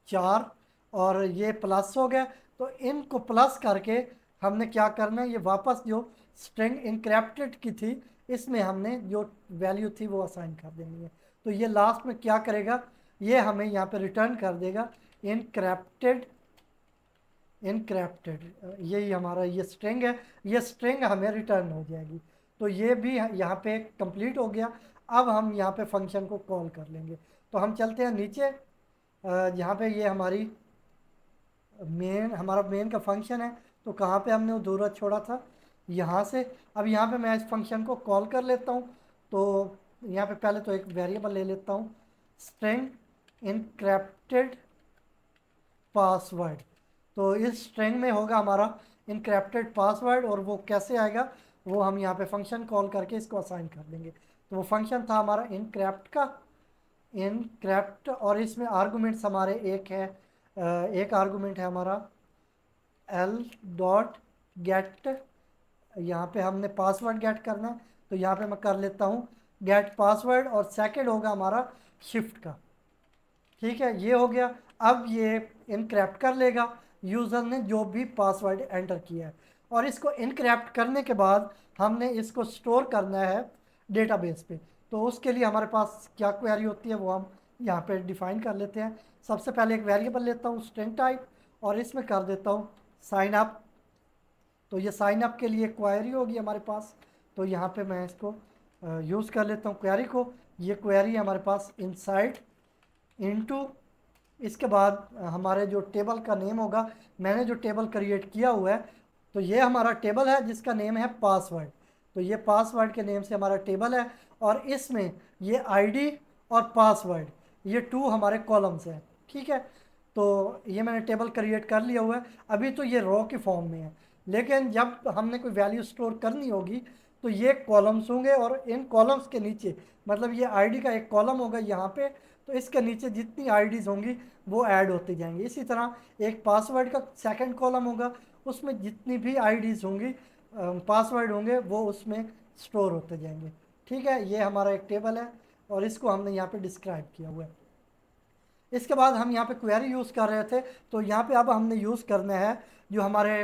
4 और ये प्लस हो गया, तो इनको प्लस करके हमने क्या करना है, ये वापस जो स्ट्रिंग इनक्रैप्टेड की थी इसमें हमने जो वैल्यू थी वो असाइन कर देनी है। तो ये लास्ट में क्या करेगा, ये हमें यहाँ पे रिटर्न कर देगा इनक्रैप्टेड इनक्रैप्टेड, यही हमारा ये स्ट्रिंग है, ये स्ट्रिंग हमें रिटर्न हो जाएगी। तो ये भी यहाँ पे कंप्लीट हो गया। अब हम यहाँ पे फंक्शन को कॉल कर लेंगे। तो हम चलते हैं नीचे, यहाँ पे ये हमारी हमारा मेन का फंक्शन है, तो कहाँ पे हमने अधूरा छोड़ा था, यहाँ से। अब यहाँ पे मैं इस फंक्शन को कॉल कर लेता हूँ। तो यहाँ पे पहले तो एक वेरिएबल ले लेता हूँ, स्ट्रिंग इनक्रैप्टेड पासवर्ड। तो इस स्ट्रिंग में होगा हमारा इनक्रैप्टेड पासवर्ड, और वो कैसे आएगा वो हम यहाँ पे फंक्शन कॉल करके इसको असाइन कर देंगे। तो वो फंक्शन था हमारा इनक्रैप्ट का, इनक्रैप्ट, और इसमें आर्गूमेंट्स हमारे एक आर्गूमेंट है हमारा एल डॉट गेट, यहाँ पे हमने पासवर्ड गेट करना है, तो यहाँ पे मैं कर लेता हूँ गेट पासवर्ड, और सेकंड होगा हमारा शिफ्ट का, ठीक है, ये हो गया। अब ये इनक्रैप्ट कर लेगा यूज़र ने जो भी पासवर्ड एंटर किया है, और इसको इनक्रैप्ट करने के बाद हमने इसको स्टोर करना है डेटाबेस पे। तो उसके लिए हमारे पास क्या क्वेरी होती है वो हम यहाँ पे डिफाइन कर लेते हैं। सबसे पहले एक वेरिएबल लेता हूँ स्ट्रिंग टाइप, और इसमें कर देता हूँ साइन अप। तो ये साइन अप के लिए क्वेरी होगी हमारे पास, तो यहाँ पे मैं इसको यूज़ कर लेता हूँ क्वेरी को। ये क्वेरी हमारे पास इनसाइड इनटू, इसके बाद हमारे जो टेबल का नेम होगा, मैंने जो टेबल क्रिएट किया हुआ है, तो ये हमारा टेबल है जिसका नेम है पासवर्ड। तो ये पासवर्ड के नेम से हमारा टेबल है, और इसमें ये आईडी और पासवर्ड ये 2 हमारे कॉलम्स हैं, ठीक है। तो ये मैंने टेबल क्रिएट कर लिया हुआ है। अभी तो ये रो के फॉर्म में है, लेकिन जब हमने कोई वैल्यू स्टोर करनी होगी तो ये कॉलम्स होंगे, और इन कॉलम्स के नीचे, मतलब ये आईडी का एक कॉलम होगा यहाँ पे, तो इसके नीचे जितनी आईडीज़ होंगी वो ऐड होती जाएंगी। इसी तरह एक पासवर्ड का सेकंड कॉलम होगा, उसमें जितनी भी आईडीज़ होंगी, पासवर्ड होंगे, वो उसमें स्टोर होते जाएंगे, ठीक है। ये हमारा एक टेबल है, और इसको हमने यहाँ पे डिस्क्राइब किया हुआ है। इसके बाद हम यहाँ पे क्वेरी यूज़ कर रहे थे, तो यहाँ पे अब हमने यूज़ करना है जो हमारे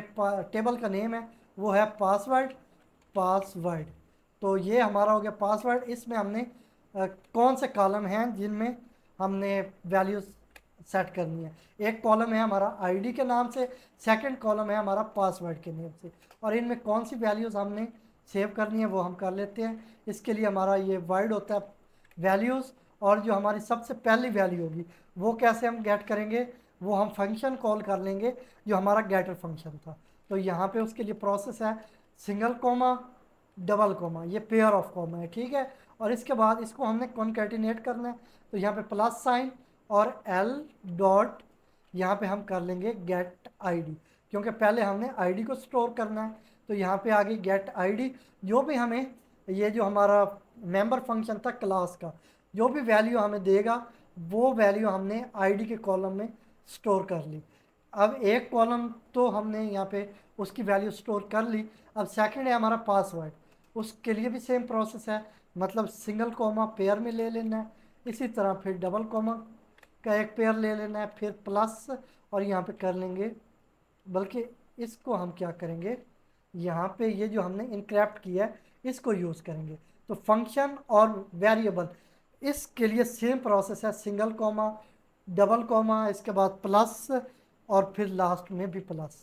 टेबल का नेम है वो है पासवर्ड पासवर्ड। तो ये हमारा हो गया पासवर्ड। इसमें हमने कौन से कॉलम हैं जिनमें हमने वैल्यूज सेट करनी है। एक कॉलम है हमारा आईडी के नाम से, सेकंड कॉलम है हमारा पासवर्ड के नेम से, और इनमें कौन सी वैल्यूज़ हमने सेव करनी है वो हम कर लेते हैं। इसके लिए हमारा ये वर्ड होता है वैल्यूज़, और जो हमारी सबसे पहली वैल्यू होगी वो कैसे हम गेट करेंगे, वो हम फंक्शन कॉल कर लेंगे जो हमारा गेटर फंक्शन था। तो यहाँ पे उसके लिए प्रोसेस है सिंगल कोमा डबल कोमा, ये पेयर ऑफ कोमा है, ठीक है। और इसके बाद इसको हमने कॉन्कैटिनेट करना है, तो यहाँ पे प्लस साइन और एल डॉट, यहाँ पे हम कर लेंगे गेट आईडी, क्योंकि पहले हमने आईडी को स्टोर करना है। तो यहाँ पे आ गई गेट आईडी, जो भी हमें ये जो हमारा मेंबर फंक्शन था क्लास का, जो भी वैल्यू हमें देगा वो वैल्यू हमने आईडी के कॉलम में स्टोर कर ली। अब एक कॉलम तो हमने यहाँ पे उसकी वैल्यू स्टोर कर ली। अब सेकंड है हमारा पासवर्ड, उसके लिए भी सेम प्रोसेस है, मतलब सिंगल कॉमा पेयर में ले लेना है, इसी तरह फिर डबल कॉमा का एक पेयर ले लेना है, फिर प्लस, और यहाँ पे कर लेंगे, बल्कि इसको हम क्या करेंगे, यहाँ पे ये जो हमने इनक्रैप्ट किया है इसको यूज़ करेंगे। तो फंक्शन और वेरिएबल इसके लिए सेम प्रोसेस है, सिंगल कॉमा डबल कॉमा, इसके बाद प्लस, और फिर लास्ट में भी प्लस।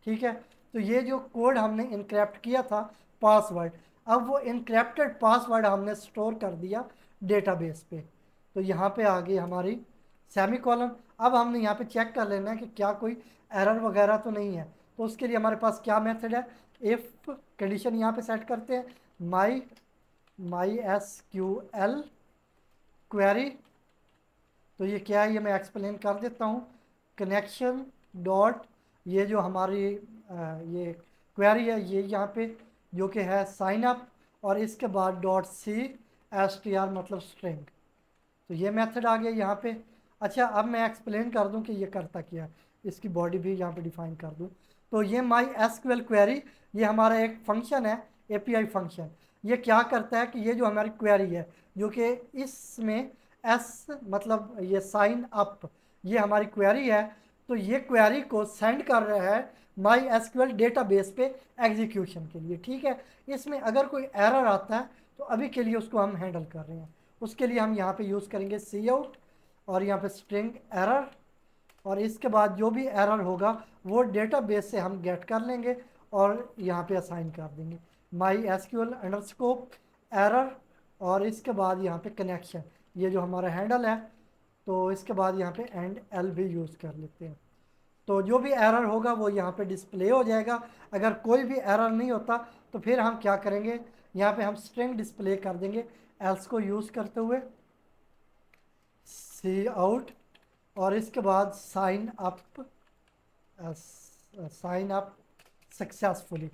ठीक है। तो ये जो कोड हमने इनक्रिप्ट किया था पासवर्ड, अब वो इनक्रिप्टेड पासवर्ड हमने स्टोर कर दिया डेटाबेस पे। तो यहाँ पे आ गई हमारी सेमी कॉलन। अब हमने यहाँ पे चेक कर लेना है कि क्या कोई एरर वगैरह तो नहीं है। तो उसके लिए हमारे पास क्या मेथड है, इफ कंडीशन यहाँ पे सेट करते हैं, माई माई एस क्यू एल क्वेरी। तो ये क्या है, ये मैं एक्सप्लेन कर देता हूँ। कनेक्शन डॉट, ये जो हमारी ये क्वेरी है, ये यहाँ पे जो कि है साइन अप, और इसके बाद dot C S T R मतलब स्ट्रिंग। तो ये मेथड आ गया यहाँ पे। अच्छा, अब मैं एक्सप्लेन कर दूँ कि ये करता क्या है, इसकी बॉडी भी यहाँ पे डिफाइन कर दूँ। तो ये माई एसक्यूएल क्वेरी, ये हमारा एक फंक्शन है, एपीआई फंक्शन। ये क्या करता है कि ये जो हमारी क्वेरी है, जो कि इसमें एस मतलब ये साइन अप, ये हमारी क्वेरी है। तो ये क्वेरी को सेंड कर रहा है माई एसक्यूएल डेटाबेस पे एग्जीक्यूशन के लिए। ठीक है, इसमें अगर कोई एरर आता है तो अभी के लिए उसको हम हैंडल कर रहे हैं। उसके लिए हम यहाँ पे यूज़ करेंगे सी आउट, और यहाँ पे स्ट्रिंग एरर, और इसके बाद जो भी एरर होगा वो डेटाबेस से हम गेट कर लेंगे और यहाँ पे असाइन कर देंगे माई एसक्यूएल अंडरस्कोप एरर, और इसके बाद यहाँ पे कनेक्शन, ये जो हमारा हैंडल है। तो इसके बाद यहाँ पे एंड एल भी यूज़ कर लेते हैं। तो जो भी एरर होगा वो यहाँ पे डिस्प्ले हो जाएगा। अगर कोई भी एरर नहीं होता तो फिर हम क्या करेंगे, यहाँ पे हम स्ट्रिंग डिस्प्ले कर देंगे एल्स को यूज़ करते हुए, सी आउट, और इसके बाद साइन अप सक्सेसफुली।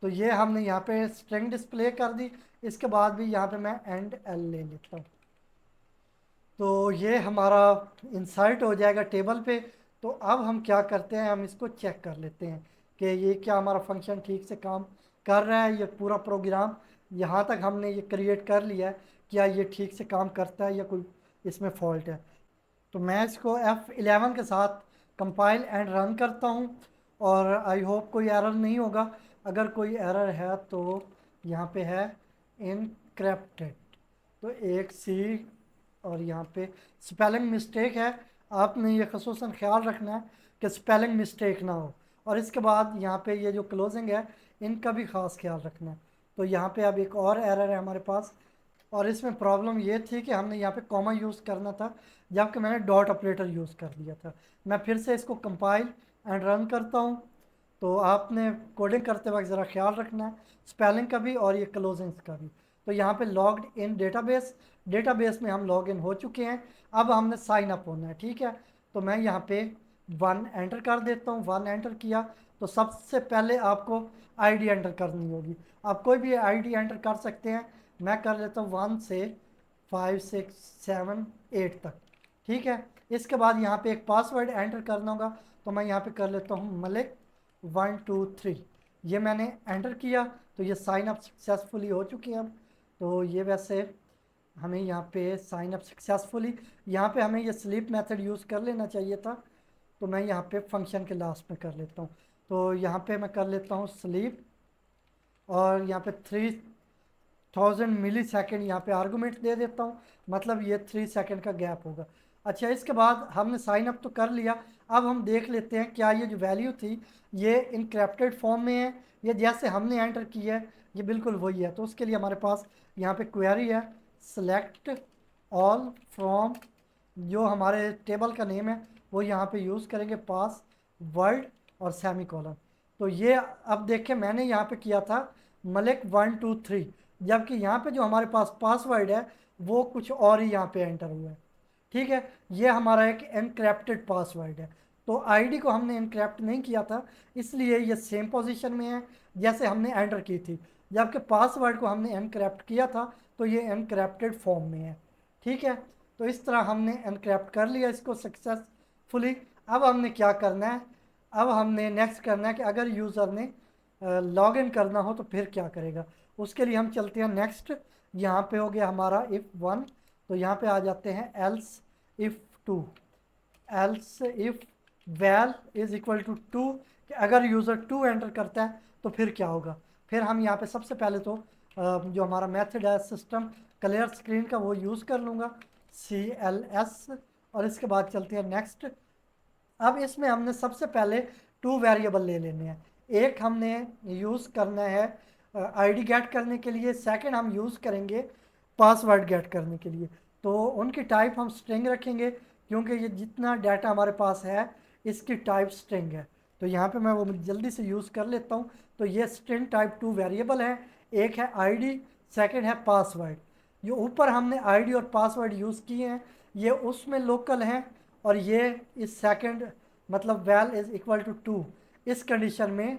तो ये हमने यहाँ पे स्ट्रिंग डिस्प्ले कर दी। इसके बाद भी यहाँ पे मैं एंड एल ले लेता हूँ। तो ये हमारा इंसर्ट हो जाएगा टेबल पे। तो अब हम क्या करते हैं, हम इसको चेक कर लेते हैं कि ये क्या हमारा फंक्शन ठीक से काम कर रहा है। ये पूरा प्रोग्राम यहाँ तक हमने ये क्रिएट कर लिया है, क्या ये ठीक से काम करता है या कोई इसमें फॉल्ट है। तो मैं इसको F11 के साथ कंपाइल एंड रन करता हूँ, और आई होप कोई एरर नहीं होगा। अगर कोई एरर है तो यहाँ पे है इनक्रप्टेड, तो एक सी, और यहाँ पे स्पेलिंग मिस्टेक है। आपने ये खसूसन ख्याल रखना है कि स्पेलिंग मिस्टेक ना हो, और इसके बाद यहाँ पे ये जो क्लोजिंग है इनका भी ख़ास ख्याल रखना है। तो यहाँ पे अब एक और एरर है हमारे पास, और इसमें प्रॉब्लम ये थी कि हमने यहाँ पे कॉमा यूज़ करना था जबकि मैंने डॉट ऑपरेटर यूज़ कर दिया था। मैं फिर से इसको कंपाइल एंड रन करता हूँ। तो आपने कोडिंग करते वक्त ज़रा ख्याल रखना है स्पेलिंग का भी और ये क्लोजिंग्स का भी। तो यहाँ पे लॉग्ड इन डेटाबेस, डेटाबेस में हम लॉग इन हो चुके हैं। अब हमने साइन अप होना है। ठीक है, तो मैं यहाँ पे 1 एंटर कर देता हूँ। 1 एंटर किया तो सबसे पहले आपको आईडी एंटर करनी होगी। आप कोई भी आईडी एंटर कर सकते हैं। मैं कर लेता हूँ 1 से 5 6 7 8 तक। ठीक है, इसके बाद यहाँ पे एक पासवर्ड एंटर करना होगा। तो मैं यहाँ पे कर लेता हूँ मलिक 1 2 3। ये मैंने एंटर किया तो ये साइन अप सक्सेसफुली हो चुकी है अब। तो ये वैसे हमें यहाँ पे साइन अप सक्सेसफुली, यहाँ पे हमें ये स्लीप मेथड यूज़ कर लेना चाहिए था। तो मैं यहाँ पे फंक्शन के लास्ट में कर लेता हूँ। तो यहाँ पे मैं कर लेता हूँ स्लीप, और यहाँ पे 3000 मिली सेकेंड यहाँ पे आर्गूमेंट दे देता हूँ, मतलब ये 3 सेकेंड का गैप होगा। अच्छा, इसके बाद हमने साइन अप तो कर लिया। अब हम देख लेते हैं क्या ये जो वैल्यू थी ये इनक्रप्टेड फॉर्म में है, ये जैसे हमने एंटर की है ये बिल्कुल वही है। तो उसके लिए हमारे पास यहाँ पे क्वेरी है सेलेक्ट ऑल फ्रॉम, जो हमारे टेबल का नेम है वो यहाँ पे यूज़ करेंगे पास वर्ड और सेमी कॉलन। तो ये अब देखें मैंने यहाँ पे किया था मलिक 1 2 3, जबकि यहाँ पे जो हमारे पास पासवर्ड है वो कुछ और ही यहाँ पे एंटर हुआ है। ठीक है, ये हमारा एक एनक्रिप्टेड पासवर्ड है। तो आईडी को हमने एनक्रिप्ट नहीं किया था, इसलिए ये सेम पोजीशन में है जैसे हमने एंटर की थी, जबकि पासवर्ड को हमने एनक्रिप्ट किया था तो ये एनक्रिप्टेड फॉर्म में है। ठीक है, तो इस तरह हमने एनक्रिप्ट कर लिया इसको सक्सेसफुली। अब हमने क्या करना है, अब हमने नेक्स्ट करना है कि अगर यूज़र ने लॉग इन करना हो तो फिर क्या करेगा। उसके लिए हम चलते हैं नेक्स्ट। यहाँ पे हो गया हमारा इफ़ 1, तो यहाँ पे आ जाते हैं else if 2, else if val is equal to 2, कि अगर यूज़र 2 एंटर करता है तो फिर क्या होगा। फिर हम यहाँ पे सबसे पहले तो जो हमारा मेथड है सिस्टम क्लियर स्क्रीन का वो यूज़ कर लूँगा CLS, और इसके बाद चलते हैं नेक्स्ट। अब इसमें हमने सबसे पहले टू वेरिएबल ले लेने हैं। एक हमने यूज़ करना है आईडी गेट करने के लिए, सेकंड हम यूज़ करेंगे पासवर्ड गेट करने के लिए। तो उनकी टाइप हम स्ट्रिंग रखेंगे, क्योंकि ये जितना डाटा हमारे पास है इसकी टाइप स्ट्रिंग है। तो यहाँ पे मैं वो जल्दी से यूज़ कर लेता हूँ। तो ये स्ट्रिंग टाइप टू वेरिएबल है, एक है आईडी, सेकंड है पासवर्ड। जो ऊपर हमने आईडी और पासवर्ड यूज़ किए हैं ये उसमें लोकल हैं, और ये इस सेकंड मतलब वैल इज़ इक्वल टू 2 इस कंडीशन में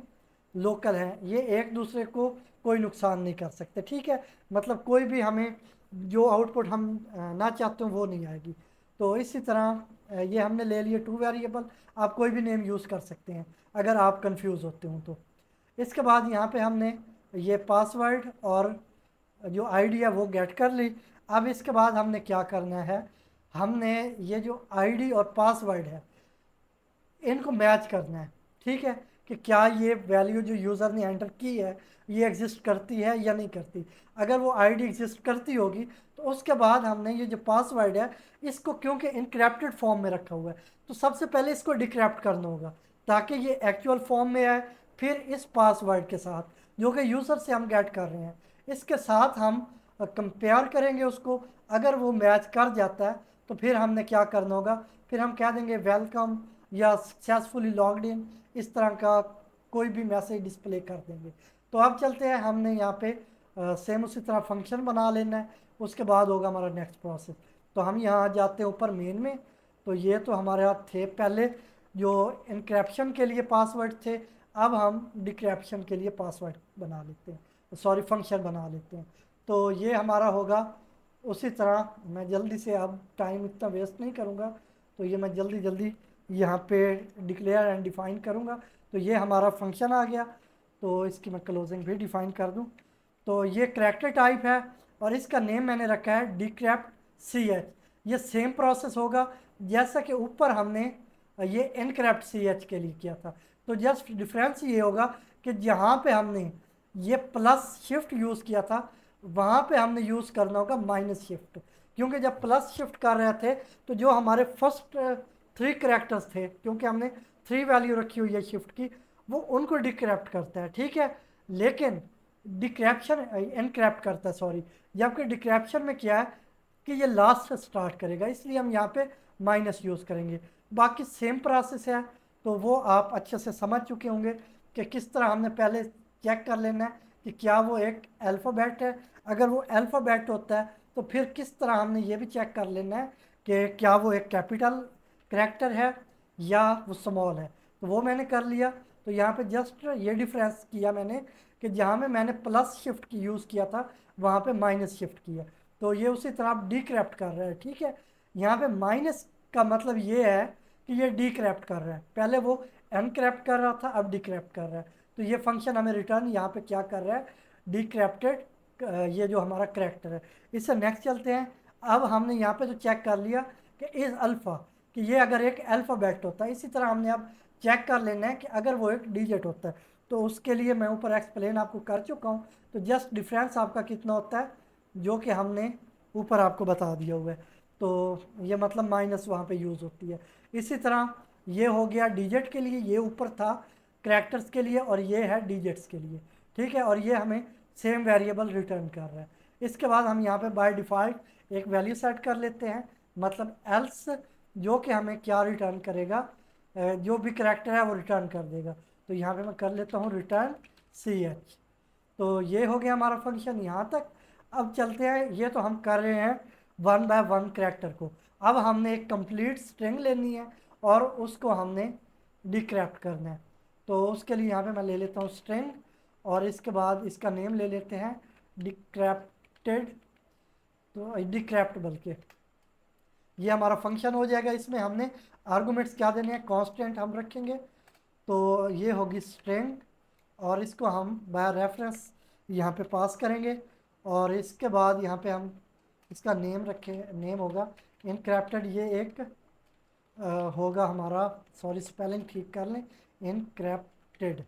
लोकल है। ये एक दूसरे को कोई नुकसान नहीं कर सकते, ठीक है। मतलब कोई भी हमें जो आउटपुट हम ना चाहते हो वो नहीं आएगी। तो इसी तरह ये हमने ले लिए टू वेरिएबल। आप कोई भी नेम यूज़ कर सकते हैं अगर आप कंफ्यूज होते हो तो। इसके बाद यहाँ पे हमने ये पासवर्ड और जो आईडी है वो गेट कर ली। अब इसके बाद हमने क्या करना है, हमने ये जो आईडी और पासवर्ड है इनको मैच करना है, ठीक है। कि क्या ये वैल्यू जो यूज़र ने एंटर की है ये एग्जिस्ट करती है या नहीं करती। अगर वो आईडी एग्जिस्ट करती होगी तो उसके बाद हमने ये जो पासवर्ड है इसको, क्योंकि इनक्रिप्टेड फॉर्म में रखा हुआ है, तो सबसे पहले इसको डिक्रिप्ट करना होगा ताकि ये एक्चुअल फॉर्म में आए। फिर इस पासवर्ड के साथ जो कि यूज़र से हम गेट कर रहे हैं इसके साथ हम कंपेयर करेंगे उसको। अगर वो मैच कर जाता है तो फिर हमने क्या करना होगा, फिर हम कह देंगे वेलकम या सक्सेसफुली लॉग्ड इन, इस तरह का कोई भी मैसेज डिस्प्ले कर देंगे। तो अब चलते हैं, हमने यहाँ पे सेम उसी तरह फंक्शन बना लेना है, उसके बाद होगा हमारा नेक्स्ट प्रोसेस। तो हम यहाँ जाते हैं ऊपर मेन में। तो ये तो हमारे यहाँ थे पहले जो इनक्रिप्शन के लिए पासवर्ड थे, अब हम डिक्रिप्शन के लिए पासवर्ड बना लेते हैं, सॉरी फंक्शन बना लेते हैं। तो ये हमारा होगा उसी तरह। मैं जल्दी से, अब टाइम इतना वेस्ट नहीं करूँगा, तो ये मैं जल्दी जल्दी यहाँ पे डिक्लेयर एंड डिफ़ाइन करूँगा। तो ये हमारा फंक्शन आ गया। तो इसकी मैं क्लोजिंग भी डिफ़ाइन कर दूँ। तो ये करैक्टर टाइप है और इसका नेम मैंने रखा है डिक्रिप्ट सी एच। ये सेम प्रोसेस होगा जैसा कि ऊपर हमने ये इनक्रिप्ट सी एच के लिए किया था। तो जस्ट डिफरेंस ये होगा कि जहाँ पे हमने ये प्लस शिफ्ट यूज़ किया था वहाँ पे हमने यूज़ करना होगा माइनस शिफ्ट, क्योंकि जब प्लस शिफ्ट कर रहे थे तो जो हमारे फर्स्ट 3 करैक्टर्स थे, क्योंकि हमने 3 वैल्यू रखी हुई है शिफ्ट की, वो उनको डिक्रिप्ट करता है, ठीक है। लेकिन डिक्रिप्शन एनक्रिप्ट करता है, सॉरी। जबकि डिक्रिप्शन में क्या है कि ये लास्ट से स्टार्ट करेगा, इसलिए हम यहाँ पे माइनस यूज़ करेंगे। बाकी सेम प्रोसेस है, तो वो आप अच्छे से समझ चुके होंगे कि किस तरह हमने पहले चेक कर लेना है कि क्या वो एक अल्फ़ाबेट है। अगर वो अल्फ़ाबेट होता है तो फिर किस तरह हमने ये भी चेक कर लेना है कि क्या वो एक कैपिटल करैक्टर है या वो स्मॉल है। तो वो मैंने कर लिया। तो यहाँ पे जस्ट ये डिफरेंस किया मैंने कि जहाँ में मैंने प्लस शिफ्ट की यूज़ किया था वहाँ पे माइनस शिफ्ट किया। तो ये उसी तरह आप डिक्रिप्ट कर रहे हैं, ठीक है। यहाँ पे माइनस का मतलब ये है कि ये डिक्रिप्ट कर रहा है, पहले वो एनक्रिप्ट कर रहा था अब डिक्रिप्ट कर रहा है। तो ये फंक्शन हमें रिटर्न यहाँ पे क्या कर रहा है, डिक्रिप्टेड ये जो हमारा करैक्टर है। इससे नेक्स्ट चलते हैं। अब हमने यहाँ पे जो चेक कर लिया कि इस अल्फ़ा, कि ये अगर एक अल्फ़ाबेट होता है, इसी तरह हमने अब चेक कर लेना है कि अगर वो एक डिजिट होता है। तो उसके लिए मैं ऊपर एक्सप्लेन आपको कर चुका हूँ। तो जस्ट डिफरेंस आपका कितना होता है जो कि हमने ऊपर आपको बता दिया हुआ है। तो ये मतलब माइनस वहाँ पे यूज़ होती है। इसी तरह ये हो गया डिजिट के लिए, ये ऊपर था करैक्टर्स के लिए, और ये है डिजिट्स के लिए, ठीक है। और ये हमें सेम वेरिएबल रिटर्न कर रहा है। इसके बाद हम यहाँ पे बाय डिफ़ॉल्ट एक वैल्यू सेट कर लेते हैं, मतलब एल्स, जो कि हमें क्या रिटर्न करेगा, जो भी करैक्टर है वो रिटर्न कर देगा। तो यहाँ पे मैं कर लेता हूँ रिटर्न सी एच। तो ये हो गया हमारा फंक्शन यहाँ तक। अब चलते हैं, ये तो हम कर रहे हैं 1 बाय 1 करैक्टर को। अब हमने एक कंप्लीट स्ट्रिंग लेनी है और उसको हमने डिक्रिप्ट करना है। तो उसके लिए यहाँ पे मैं ले लेता हूँ स्ट्रिंग, और इसके बाद इसका नेम ले लेते हैं डिक्रिप्टेड, तो डिक्रिप्ट बल्कि ये हमारा फंक्शन हो जाएगा। इसमें हमने आर्गुमेंट्स क्या देने हैं, कांस्टेंट हम रखेंगे। तो ये होगी स्ट्रिंग, और इसको हम बाय रेफरेंस यहाँ पे पास करेंगे, और इसके बाद यहाँ पे हम इसका नेम रखें, नेम होगा इनक्रप्टेड। ये एक होगा हमारा, सॉरी स्पेलिंग ठीक कर लें, इनक्रप्टेड।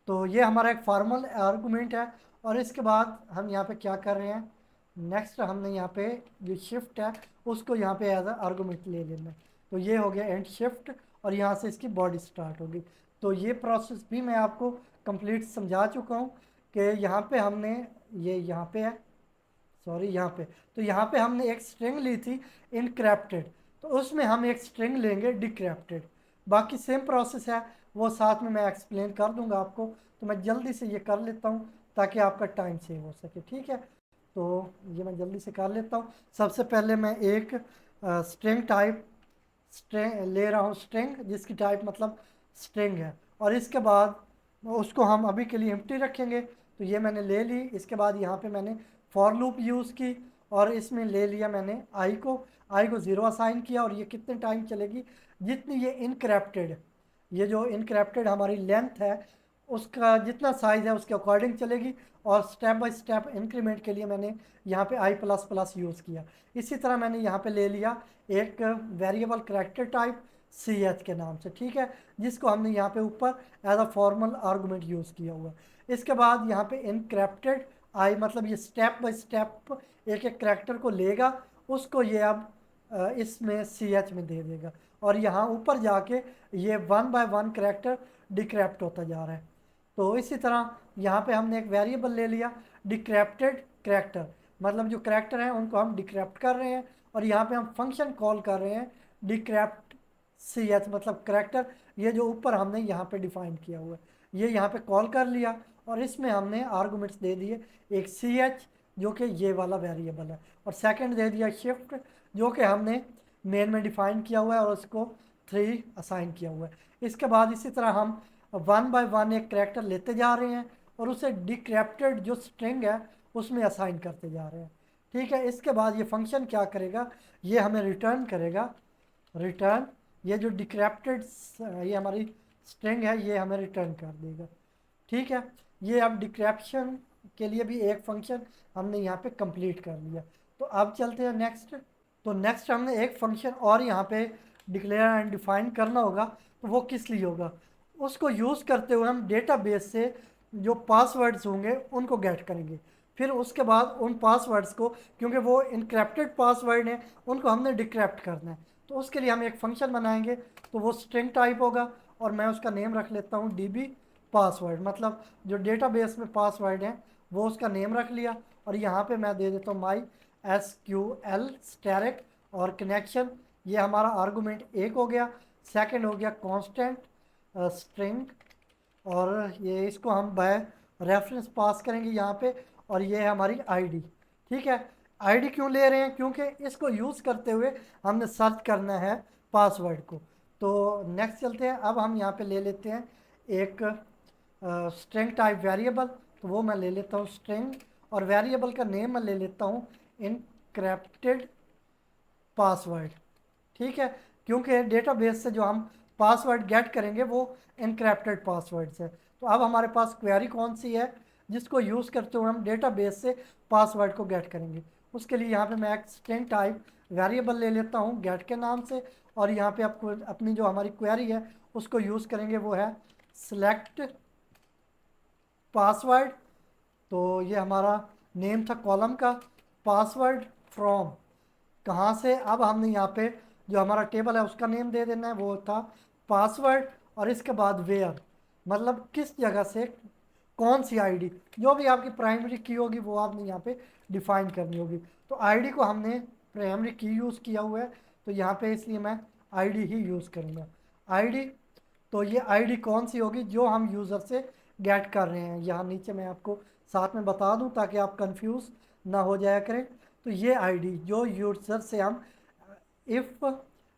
तो ये हमारा एक फॉर्मल आर्गुमेंट है। और इसके बाद हम यहाँ पे क्या कर रहे हैं, नेक्स्ट हमने यहाँ पे जो शिफ्ट है उसको यहाँ पे एज आर्गुमेंट ले लेना है। तो ये हो गया एंड शिफ्ट, और यहाँ से इसकी बॉडी स्टार्ट होगी। तो ये प्रोसेस भी मैं आपको कंप्लीट समझा चुका हूँ कि यहाँ पे हमने, ये यहाँ पे है, सॉरी यहाँ पे, तो यहाँ पे हमने एक स्ट्रिंग ली थी इनक्रैप्टेड, तो उसमें हम एक स्ट्रिंग लेंगे डिक्रैप्टेड। बाकी सेम प्रोसेस है, वो साथ में मैं एक्सप्लेन कर दूंगा आपको। तो मैं जल्दी से ये कर लेता हूँ ताकि आपका टाइम सेव हो सके, ठीक है। तो ये मैं जल्दी से कर लेता हूँ। सबसे पहले मैं एक स्ट्रिंग टाइप स्ट्रिंग ले रहा हूँ, स्ट्रिंग जिसकी टाइप मतलब स्ट्रिंग है, और इसके बाद उसको हम अभी के लिए एम्प्टी रखेंगे। तो ये मैंने ले ली। इसके बाद यहाँ पे मैंने फॉर लूप यूज़ की, और इसमें ले लिया मैंने आई को 0 असाइन किया, और ये कितने टाइम चलेगी, जितनी ये इनक्रैप्टेड, ये जो इनक्रैप्टेड हमारी लेंथ है उसका जितना साइज़ है उसके अकॉर्डिंग चलेगी। और स्टेप बाय स्टेप इंक्रीमेंट के लिए मैंने यहाँ पे आई प्लस प्लस यूज़ किया। इसी तरह मैंने यहाँ पे ले लिया एक variable character type C H के नाम से, ठीक है, जिसको हमने यहाँ पे ऊपर as a formal argument use किया हुआ है। इसके बाद यहाँ पे इनक्रैप्टेड आई, मतलब ये स्टेप बाय स्टेप एक एक करैक्टर को लेगा, उसको ये अब इसमें सी एच में दे देगा, और यहाँ ऊपर जाके ये 1 बाय 1 करैक्टर डिक्रैप्ट होता जा रहा है। तो इसी तरह यहाँ पे हमने एक वेरिएबल ले लिया डिक्रैप्टेड करैक्टर, मतलब जो करैक्टर हैं उनको हम डिक्रैप्ट कर रहे हैं, और यहाँ पे हम फंक्शन कॉल कर रहे हैं डिक्रैप्ट सी एच, मतलब करैक्टर ये जो ऊपर हमने यहाँ पे डिफाइन किया हुआ है ये यहाँ पे कॉल कर लिया, और इसमें हमने आर्गूमेंट्स दे दिए, एक सी एच जो कि ये वाला वेरिएबल है, और सेकंड दे दिया शिफ्ट जो कि हमने मेन में डिफाइन किया हुआ है और उसको 3 असाइन किया हुआ है। इसके बाद इसी तरह हम 1 बाय 1 एक करैक्टर लेते जा रहे हैं, और उसे डिक्रैप्टेड जो स्ट्रिंग है उसमें असाइन करते जा रहे हैं, ठीक है। इसके बाद ये फंक्शन क्या करेगा, ये हमें रिटर्न करेगा, रिटर्न ये जो डिक्रैप्टेड ये हमारी स्ट्रिंग है ये हमें रिटर्न कर देगा, ठीक है। ये अब डिक्रैप्शन के लिए भी एक फंक्शन हमने यहाँ पे कंप्लीट कर लिया। तो अब चलते हैं नेक्स्ट। तो नेक्स्ट हमने एक फंक्शन और यहाँ पे डिक्लेयर एंड डिफाइन करना होगा। तो वो किस लिए होगा, उसको यूज़ करते हुए हम डेटाबेस से जो पासवर्ड्स होंगे उनको गेट करेंगे। फिर उसके बाद उन पासवर्ड्स को, क्योंकि वो इनक्रैप्टेड पासवर्ड हैं, उनको हमने डिक्रैप्ट करना है। तो उसके लिए हम एक फंक्शन बनाएंगे, तो वो स्ट्रिंग टाइप होगा, और मैं उसका नेम रख लेता हूँ डीबी पासवर्ड, मतलब जो डेटाबेस में पासवर्ड है वो उसका नेम रख लिया। और यहाँ पे मैं दे देता हूँ माई एस क्यू एल स्टैरिक, और कनेक्शन ये हमारा आर्गूमेंट एक हो गया। सेकंड हो गया कांस्टेंट स्ट्रिंग, और ये इसको हम बाय रेफरेंस पास करेंगे यहाँ पे, और ये है हमारी आईडी, ठीक है। आईडी क्यों ले रहे हैं, क्योंकि इसको यूज़ करते हुए हमने सर्च करना है पासवर्ड को। तो नेक्स्ट चलते हैं। अब हम यहाँ पे ले लेते हैं एक स्ट्रिंग टाइप वेरिएबल, तो वो मैं ले लेता हूँ स्ट्रिंग, और वेरिएबल का नेम मैं ले लेता हूँ इनक्रैप्टेड पासवर्ड, ठीक है, क्योंकि डेटाबेस से जो हम पासवर्ड गेट करेंगे वो इनक्रैप्टेड पासवर्ड है। तो अब हमारे पास क्वेरी कौन सी है जिसको यूज़ करते हुए हम डेटाबेस से पासवर्ड को गेट करेंगे। उसके लिए यहाँ पे मैं एक स्ट्रिंग टाइप वेरिएबल ले लेता हूँ गेट के नाम से, और यहाँ पे आपको अपनी जो हमारी क्वेरी है उसको यूज़ करेंगे, वो है सिलेक्ट पासवर्ड। तो ये हमारा नेम था कॉलम का, पासवर्ड फ्रॉम कहाँ से, अब हमने यहाँ पे जो हमारा टेबल है उसका नेम दे देना है, वो था पासवर्ड, और इसके बाद वेयर, मतलब किस जगह से, कौन सी आईडी, जो भी आपकी प्राइमरी की होगी वो आपने यहाँ पे डिफाइन करनी होगी। तो आईडी को हमने प्राइमरी की यूज़ किया हुआ है, तो यहाँ पे इसलिए मैं आईडी ही यूज़ करूँगा, आईडी। तो ये आईडी कौन सी होगी जो हम यूज़र से गेट कर रहे हैं, यहाँ नीचे मैं आपको साथ में बता दूं ताकि आप कंफ्यूज ना हो जाया करें। तो ये आईडी जो यूज़र से हम if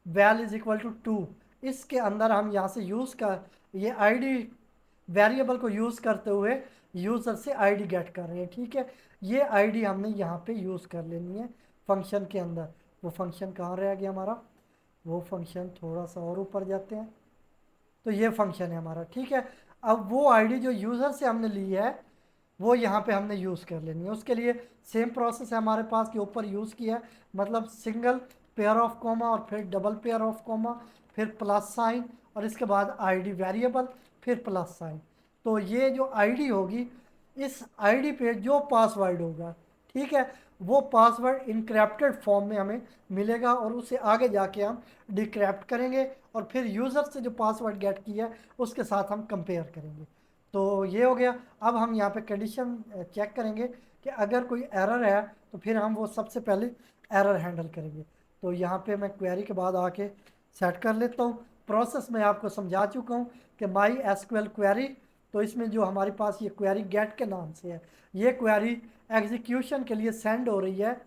val is equal to 2, इसके अंदर हम यहाँ से यूज़ कर, ये आईडी वेरिएबल को यूज़ करते हुए यूज़र से आईडी गेट कर रहे हैं, ठीक है। ये आईडी हमने यहाँ पे यूज़ कर लेनी है फंक्शन के अंदर। वो फंक्शन कहाँ रह गया हमारा, वो फंक्शन थोड़ा सा और ऊपर जाते हैं, तो ये फंक्शन है हमारा, ठीक है। अब वो आईडी जो यूज़र से हमने ली है वो यहाँ पे हमने यूज़ कर लेनी है। उसके लिए सेम प्रोसेस है हमारे पास के ऊपर यूज़ किया है, मतलब सिंगल पेयर ऑफ कॉमा, और फिर डबल पेयर ऑफ कॉमा, फिर प्लस साइन, और इसके बाद आईडी वेरिएबल, फिर प्लस साइन। तो ये जो आईडी होगी, इस आईडी पे जो पासवर्ड होगा, ठीक है, वो पासवर्ड इनक्रिप्टेड फॉर्म में हमें मिलेगा और उसे आगे जाके हम डिक्रिप्ट करेंगे और फिर यूज़र से जो पासवर्ड गेट किया है उसके साथ हम कंपेयर करेंगे। तो ये हो गया। अब हम यहाँ पे कंडीशन चेक करेंगे कि अगर कोई एरर है तो फिर हम वो सबसे पहले एरर हैंडल करेंगे। तो यहाँ पे मैं क्वेरी के बाद आके सेट कर लेता हूँ। प्रोसेस मैं आपको समझा चुका हूँ कि माई एसक्यूएल क्वेरी, तो इसमें जो हमारे पास ये क्वेरी गेट के नाम से है, ये क्वेरी एग्जीक्यूशन के लिए सेंड हो रही है,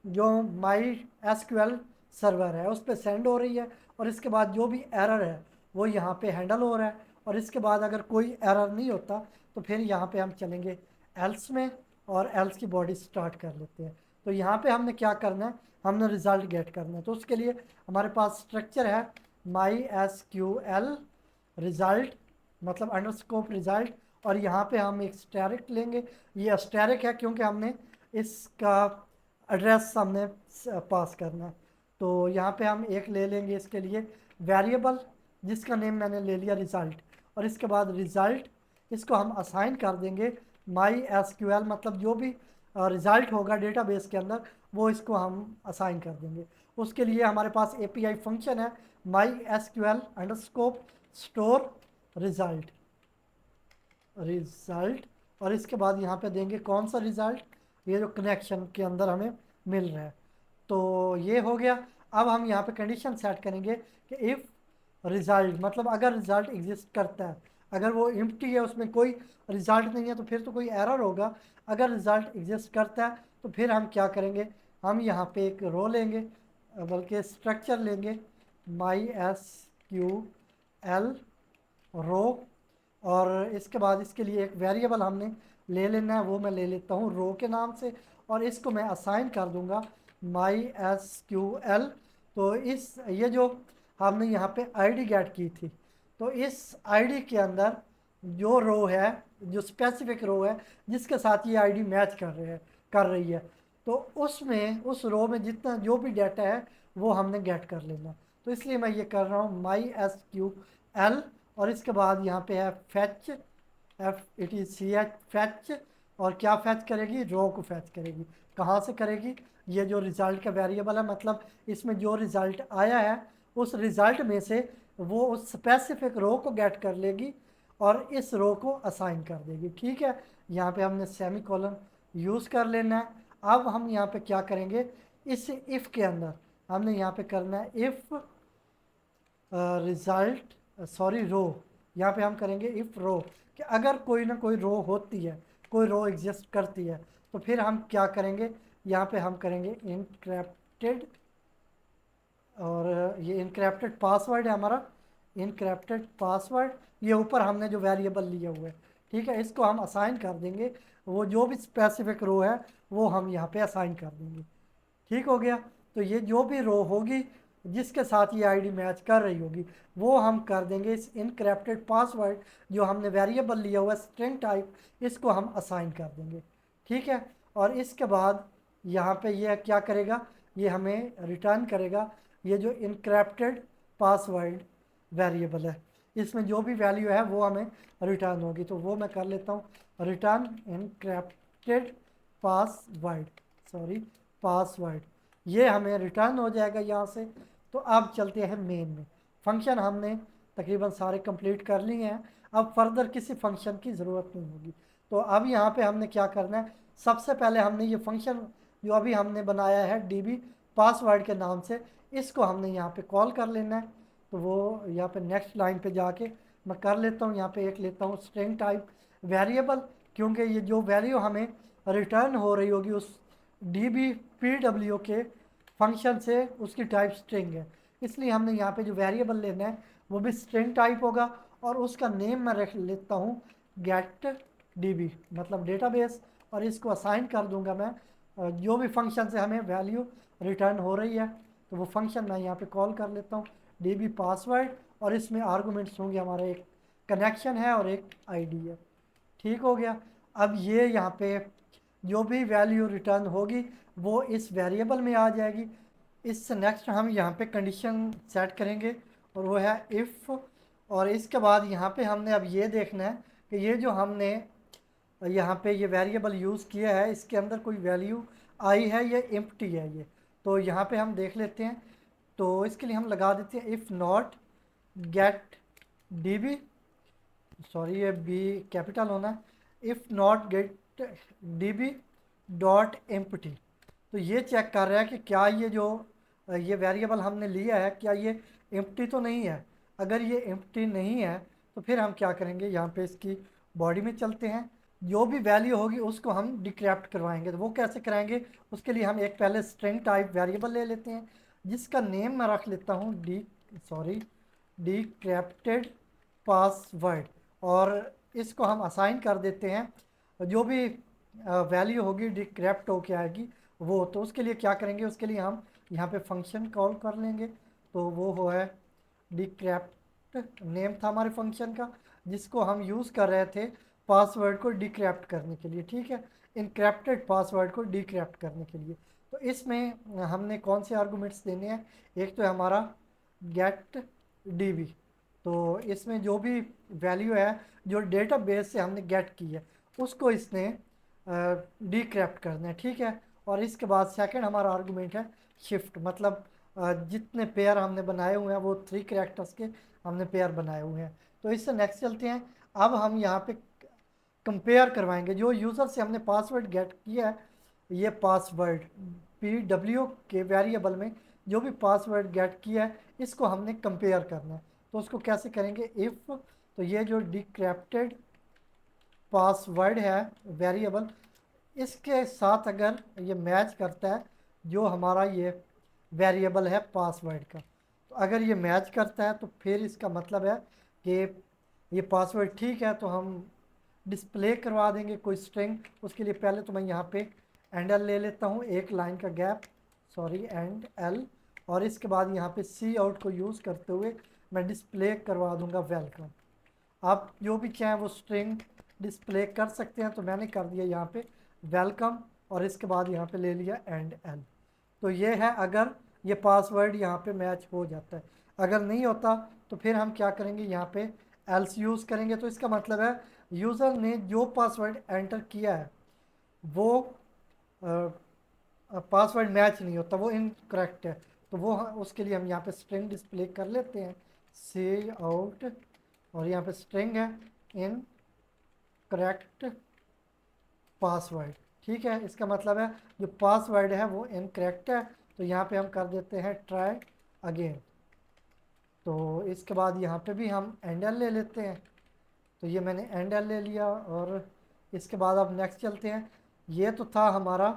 जो माई एसक्यूएल सर्वर है उस पर सेंड हो रही है। और इसके बाद जो भी एरर है वो यहाँ पे हैंडल हो रहा है। और इसके बाद अगर कोई एरर नहीं होता तो फिर यहाँ पे हम चलेंगे एल्स में और एल्स की बॉडी स्टार्ट कर लेते हैं। तो यहाँ पे हमने क्या करना है, हमने रिज़ल्ट गेट करना है। तो उसके लिए हमारे पास स्ट्रक्चर है my S Q L result, मतलब अंडरस्कोप रिज़ल्ट। और यहाँ पे हम एक स्टैरिक लेंगे। ये अस्टैरिक है क्योंकि हमने इसका एड्रेस हमने पास करना है। तो यहाँ पे हम एक ले लेंगे इसके लिए वेरिएबल, जिसका नेम मैंने ले लिया रिज़ल्ट। और इसके बाद रिज़ल्ट इसको हम असाइन कर देंगे माई एस क्यू एल, मतलब जो भी रिज़ल्ट होगा डेटाबेस के अंदर वो इसको हम असाइन कर देंगे। उसके लिए हमारे पास एपीआई फंक्शन है my S Q L underscore store result result. और इसके बाद यहाँ पे देंगे कौन सा रिज़ल्ट, ये जो कनेक्शन के अंदर हमें मिल रहा है। तो ये हो गया। अब हम यहाँ पे कंडीशन सेट करेंगे कि इफ़ रिज़ल्ट, मतलब अगर रिज़ल्ट एग्जिस्ट करता है, अगर वो एम्प्टी है उसमें कोई रिज़ल्ट नहीं है तो फिर तो कोई एरर होगा। अगर रिज़ल्ट एग्जिस्ट करता है तो फिर हम क्या करेंगे, हम यहाँ पे एक रो लेंगे, बल्कि स्ट्रक्चर लेंगे माई एस क्यू एल रो। और इसके बाद इसके लिए एक वेरिएबल हमने ले लेना है, वो मैं ले लेता हूँ रो के नाम से। और इसको मैं असाइन कर दूंगा माई एस क्यू एल। तो इस ये जो हमने यहाँ पे आईडी गेट की थी, तो इस आईडी के अंदर जो रो है, जो स्पेसिफिक रो है जिसके साथ ये आईडी मैच कर रही है, तो उसमें उस रो में जितना जो भी डाटा है वो हमने गेट कर लेना। तो इसलिए मैं ये कर रहा हूँ माई एस क्यू एल। और इसके बाद यहाँ पे है fetch, if it is C H fetch. और क्या फैच करेगी, रो को फैच करेगी। कहाँ से करेगी, ये जो रिज़ल्ट का वेरिएबल है, मतलब इसमें जो रिज़ल्ट आया है उस रिज़ल्ट में से वो उस स्पेसिफिक रो को गेट कर लेगी और इस रो को असाइन कर देगी। ठीक है, यहाँ पे हमने सेमी कॉलन यूज़ कर लेना है। अब हम यहाँ पे क्या करेंगे, इस इफ़ के अंदर हमने यहाँ पे करना है इफ़ रिज़ल्ट सॉरी रो, यहाँ पे हम करेंगे इफ़ रो, कि अगर कोई ना कोई रो होती है, कोई रो एग्जिस्ट करती है, तो फिर हम क्या करेंगे, यहाँ पे हम करेंगे इनक्रिप्टेड। और ये इनक्रिप्टेड पासवर्ड है हमारा, इनक्रिप्टेड पासवर्ड। ये ऊपर हमने जो वेरिएबल लिया हुआ है, ठीक है, इसको हम असाइन कर देंगे। वो जो भी स्पेसिफिक रो है वो हम यहाँ पे असाइन कर देंगे। ठीक हो गया। तो ये जो भी रो होगी जिसके साथ ये आईडी मैच कर रही होगी वो हम कर देंगे इस इनक्रिप्टेड पासवर्ड, जो हमने वेरिएबल लिया हुआ है स्ट्रिंग टाइप, इसको हम असाइन कर देंगे। ठीक है। और इसके बाद यहाँ पे ये क्या करेगा, ये हमें रिटर्न करेगा ये जो इनक्रिप्टेड पासवर्ड वेरिएबल है, इसमें जो भी वैल्यू है वो हमें रिटर्न होगी। तो वो मैं कर लेता हूँ, return encrypted password, sorry password, ये हमें रिटर्न हो जाएगा यहाँ से। तो अब चलते हैं मेन में। फंक्शन हमने तकरीबन सारे कंप्लीट कर लिए हैं, अब फर्दर किसी फंक्शन की ज़रूरत नहीं होगी। तो अब यहाँ पे हमने क्या करना है, सबसे पहले हमने ये फंक्शन जो अभी हमने बनाया है डीबी पासवर्ड के नाम से, इसको हमने यहाँ पे कॉल कर लेना है। तो वो यहाँ पे नेक्स्ट लाइन पे जाके मैं कर लेता हूँ, यहाँ पे एक लेता हूँ स्ट्रिंग टाइप वेरिएबल, क्योंकि ये जो वैल्यू हमें रिटर्न हो रही होगी उस डी बी पी डब्ल्यू के फंक्शन से उसकी टाइप स्ट्रिंग है, इसलिए हमने यहाँ पे जो वेरिएबल लेना है वो भी स्ट्रिंग टाइप होगा। और उसका नेम मैं रख लेता हूँ गेट डीबी, मतलब डेटाबेस। और इसको असाइन कर दूंगा मैं जो भी फंक्शन से हमें वैल्यू रिटर्न हो रही है, तो वो फंक्शन मैं यहाँ पे कॉल कर लेता हूँ डीबी पासवर्ड। और इसमें आर्गूमेंट्स होंगे, हमारा एक कनेक्शन है और एक आईडी है। ठीक हो गया। अब ये यहाँ पे जो भी वैल्यू रिटर्न होगी वो इस वेरिएबल में आ जाएगी। इससे नेक्स्ट हम यहाँ पे कंडीशन सेट करेंगे और वो है इफ़। और इसके बाद यहाँ पे हमने अब ये देखना है कि ये जो हमने यहाँ पे ये वेरिएबल यूज़ किया है इसके अंदर कोई वैल्यू आई है, ये एम्प्टी है ये। तो यहाँ पे हम देख लेते हैं। तो इसके लिए हम लगा देते हैं if not get D B, sorry ये बी कैपिटल होना है, if not get D B dot empty. तो ये चेक कर रहा है कि क्या ये जो ये वेरिएबल हमने लिया है क्या ये एम्प्टी तो नहीं है। अगर ये एम्प्टी नहीं है तो फिर हम क्या करेंगे, यहाँ पे इसकी बॉडी में चलते हैं। जो भी वैल्यू होगी उसको हम डिक्रिप्ट करवाएंगे। तो वो कैसे कराएंगे, उसके लिए हम एक पहले स्ट्रिंग टाइप वेरिएबल ले लेते हैं जिसका नेम मैं रख लेता हूँ डिक्रिप्टेड पासवर्ड। और इसको हम असाइन कर देते हैं जो भी वैल्यू होगी डिक्रिप्ट होके आएगी वो। तो उसके लिए क्या करेंगे, उसके लिए हम यहाँ पे फंक्शन कॉल कर लेंगे। तो वो है डिक्रिप्ट, नेम था हमारे फंक्शन का जिसको हम यूज़ कर रहे थे पासवर्ड को डिक्रिप्ट करने के लिए, ठीक है, इनक्रिप्टेड पासवर्ड को डिक्रिप्ट करने के लिए। तो इसमें हमने कौन से आर्गूमेंट्स देने हैं, एक तो है हमारा गेट डीबी। तो इसमें जो भी वैल्यू है जो डेटाबेस से हमने गेट की है उसको इसने डिक्रिप्ट करना है, ठीक है। और इसके बाद सेकंड हमारा आर्गूमेंट है शिफ्ट, मतलब जितने पेयर हमने बनाए हुए हैं वो 3 कैरेक्टर्स के हमने पेयर बनाए हुए हैं। तो इससे नेक्स्ट चलते हैं। अब हम यहाँ पे कंपेयर करवाएंगे जो यूज़र से हमने पासवर्ड गेट किया है, ये पासवर्ड पी डब्ल्यू के वेरिएबल में जो भी पासवर्ड गेट किया है इसको हमने कंपेयर करना है। तो उसको कैसे करेंगे, इफ़, तो ये जो डिक्रिप्टेड पासवर्ड है वेरिएबल इसके साथ अगर ये मैच करता है जो हमारा ये वेरिएबल है पासवर्ड का, तो अगर ये मैच करता है तो फिर इसका मतलब है कि ये पासवर्ड ठीक है, तो हम डिस्प्ले करवा देंगे कोई स्ट्रिंग। उसके लिए पहले तो मैं यहाँ पे एंड एल ले लेता हूँ, एक लाइन का गैप, सॉरी एंड एल। और इसके बाद यहाँ पे सी आउट को यूज़ करते हुए मैं डिस्प्ले करवा दूंगा वेलकम। आप जो भी चाहें वो स्ट्रिंग डिस्प्ले कर सकते हैं। तो मैंने कर दिया यहाँ पे वेलकम और इसके बाद यहाँ पे ले लिया एंड एल। तो ये है अगर ये पासवर्ड यहाँ पे मैच हो जाता है। अगर नहीं होता तो फिर हम क्या करेंगे, यहाँ पे एल्स यूज़ करेंगे। तो इसका मतलब है यूज़र ने जो पासवर्ड एंटर किया है वो पासवर्ड मैच नहीं होता, वो इनकरेक्ट है। तो वो उसके लिए हम यहाँ पे स्ट्रिंग डिस्प्ले कर लेते हैं सी आउट, और यहाँ पे स्ट्रिंग है इन करेक्ट पासवर्ड, ठीक है। इसका मतलब है जो पासवर्ड है वो इनकरेक्ट है। तो यहाँ पे हम कर देते हैं ट्राई अगेन। तो इसके बाद यहाँ पे भी हम एंडल ले लेते हैं। तो ये मैंने एंडल ले लिया और इसके बाद अब नेक्स्ट चलते हैं। ये तो था हमारा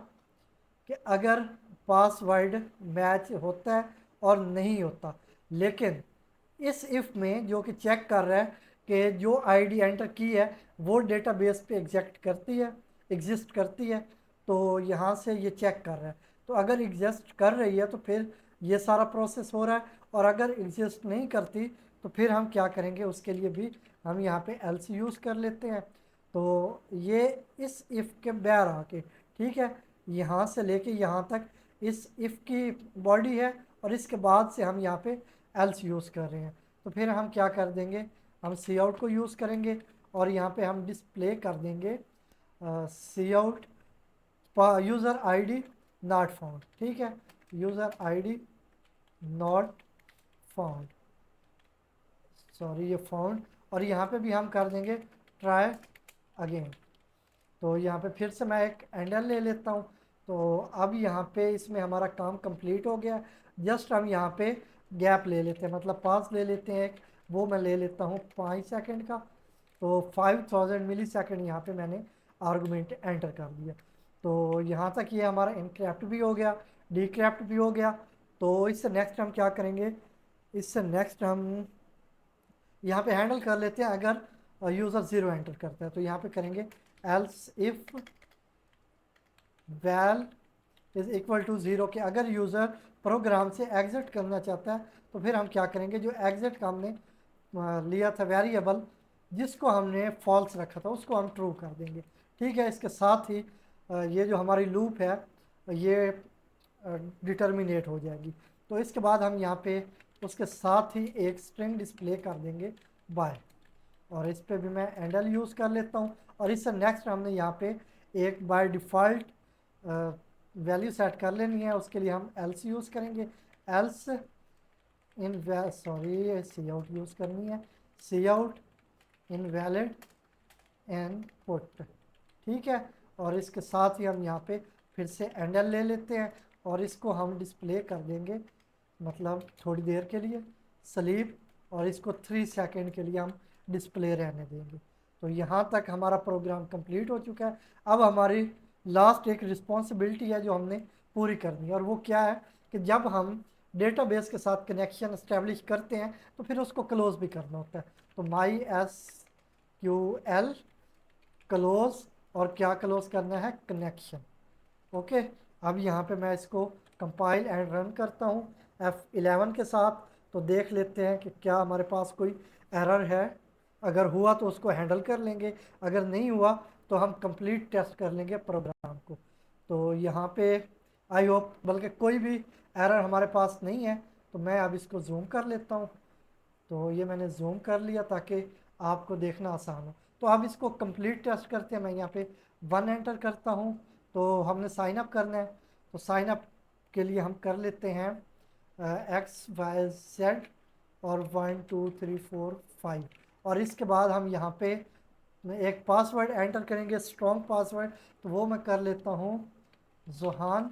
कि अगर पासवर्ड मैच होता है और नहीं होता, लेकिन इस इफ़ में जो कि चेक कर रहा है कि जो आईडी एंटर की है वो डेटाबेस पे एग्जिस्ट करती है। तो यहाँ से ये चेक कर रहा है। तो अगर एग्जिस्ट कर रही है तो फिर ये सारा प्रोसेस हो रहा है, और अगर एग्जिस्ट नहीं करती तो फिर हम क्या करेंगे, उसके लिए भी हम यहाँ पे एल्स यूज़ कर लेते हैं। तो ये इस इफ़ के बैर आके, ठीक है, यहाँ से लेके यहाँ तक इस इफ़ की बॉडी है और इसके बाद से हम यहाँ पे एल्स यूज़ कर रहे हैं। तो फिर हम क्या कर देंगे, हम सी आउट को यूज़ करेंगे और यहाँ पे हम डिस्प्ले कर देंगे cout user ID not found, ठीक है, user ID not found, sorry ये फाउंड। और यहाँ पे भी हम कर देंगे ट्राई अगेन। तो यहाँ पे फिर से मैं एक एंडल ले लेता हूँ। तो अब यहाँ पे इसमें हमारा काम कंप्लीट हो गया। जस्ट हम यहाँ पे गैप ले लेते हैं, मतलब पास ले लेते हैं एक, वो मैं ले लेता हूँ 5 सेकंड का। तो 5000 मिली सेकेंड यहाँ पे मैंने आर्गूमेंट एंटर कर दिया। तो यहाँ तक ये हमारा इनक्रैप्ट भी हो गया, डिक्रैप्ट भी हो गया। तो इससे नेक्स्ट हम क्या करेंगे, इससे नेक्स्ट हम यहाँ पे हैंडल कर लेते हैं अगर यूज़र ज़ीरो एंटर करता है। तो यहाँ पे करेंगे else if val is equal to zero, के अगर यूज़र प्रोग्राम से एग्ज़िट करना चाहता है तो फिर हम क्या करेंगे, जो एग्ज़िट का हमने लिया था वेरिएबल जिसको हमने फॉल्स रखा था उसको हम ट्रू कर देंगे, ठीक है। इसके साथ ही ये जो हमारी लूप है ये डिटर्मिनेट हो जाएगी। तो इसके बाद हम यहाँ पे उसके साथ ही एक स्ट्रिंग डिस्प्ले कर देंगे बाय, और इस पर भी मैं एंडल यूज़ कर लेता हूँ। और इससे नेक्स्ट हमने यहाँ पे एक बाय डिफ़ॉल्ट वैल्यू सेट कर लेनी है। उसके लिए हम एल्स यूज़ करेंगे। Else in sorry C out use करनी है। सी आउट इनवैलिड इनपुट, ठीक है। और इसके साथ ही हम यहाँ पे फिर से एंडल ले लेते हैं और इसको हम डिस्प्ले कर देंगे, मतलब थोड़ी देर के लिए स्लीप, और इसको 3 सेकंड के लिए हम डिस्प्ले रहने देंगे। तो यहाँ तक हमारा प्रोग्राम कंप्लीट हो चुका है। अब हमारी लास्ट एक रिस्पॉन्सिबिलिटी है जो हमने पूरी करनी है, और वो क्या है कि जब हम डेटाबेस के साथ कनेक्शन इस्टेब्लिश करते हैं तो फिर उसको क्लोज भी करना होता है। तो माई एस क्यू एल क्लोज, और क्या क्लोज करना है, कनेक्शन। ओके, अब यहाँ पे मैं इसको कंपाइल एंड रन करता हूँ F11 के साथ। तो देख लेते हैं कि क्या हमारे पास कोई एरर है। अगर हुआ तो उसको हैंडल कर लेंगे, अगर नहीं हुआ तो हम कंप्लीट टेस्ट कर लेंगे प्रोग्राम को। तो यहाँ पे आई होप बल्कि कोई भी एरर हमारे पास नहीं है। तो मैं अब इसको जूम कर लेता हूँ। तो ये मैंने जूम कर लिया ताकि आपको देखना आसान हो। तो अब इसको कंप्लीट टेस्ट करते हैं। मैं यहाँ पे 1 एंटर करता हूँ। तो हमने साइन अप करना है। तो साइन अप के लिए हम कर लेते हैं XYZ और 1 2 3 4 5, और इसके बाद हम यहाँ पे एक पासवर्ड एंटर करेंगे, स्ट्रॉन्ग पासवर्ड। तो वो मैं कर लेता हूँ जोहान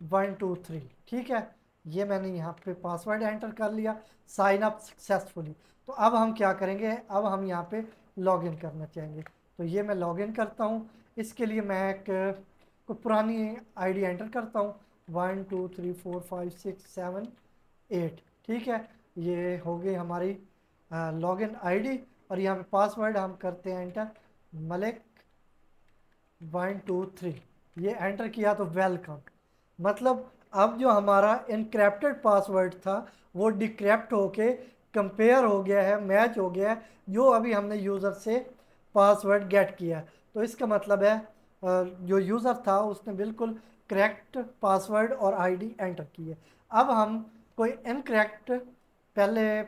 1 2 3, ठीक है। ये मैंने यहाँ पे पासवर्ड एंटर कर लिया, साइन अप सक्सेसफुली। तो अब हम क्या करेंगे, अब हम यहाँ पे लॉगिन करना चाहेंगे। तो ये मैं लॉगिन करता हूँ। इसके लिए मैं एक कोई पुरानी आईडी एंटर करता हूँ, 1 2 3 4 5 6 7 8, ठीक है। ये हो गई हमारी लॉगिन आईडी, और यहाँ पे पासवर्ड हम करते हैं एंटर, मलिक 1 2 3। ये एंटर किया तो वेलकम, मतलब अब जो हमारा इनक्रिप्टेड पासवर्ड था वो डिक्रिप्ट होके कंपेयर हो गया है, मैच हो गया है जो अभी हमने यूज़र से पासवर्ड गेट किया है। तो इसका मतलब है जो यूज़र था उसने बिल्कुल करेक्ट पासवर्ड और आईडी एंटर की है। अब हम कोई इनकरेक्ट पहले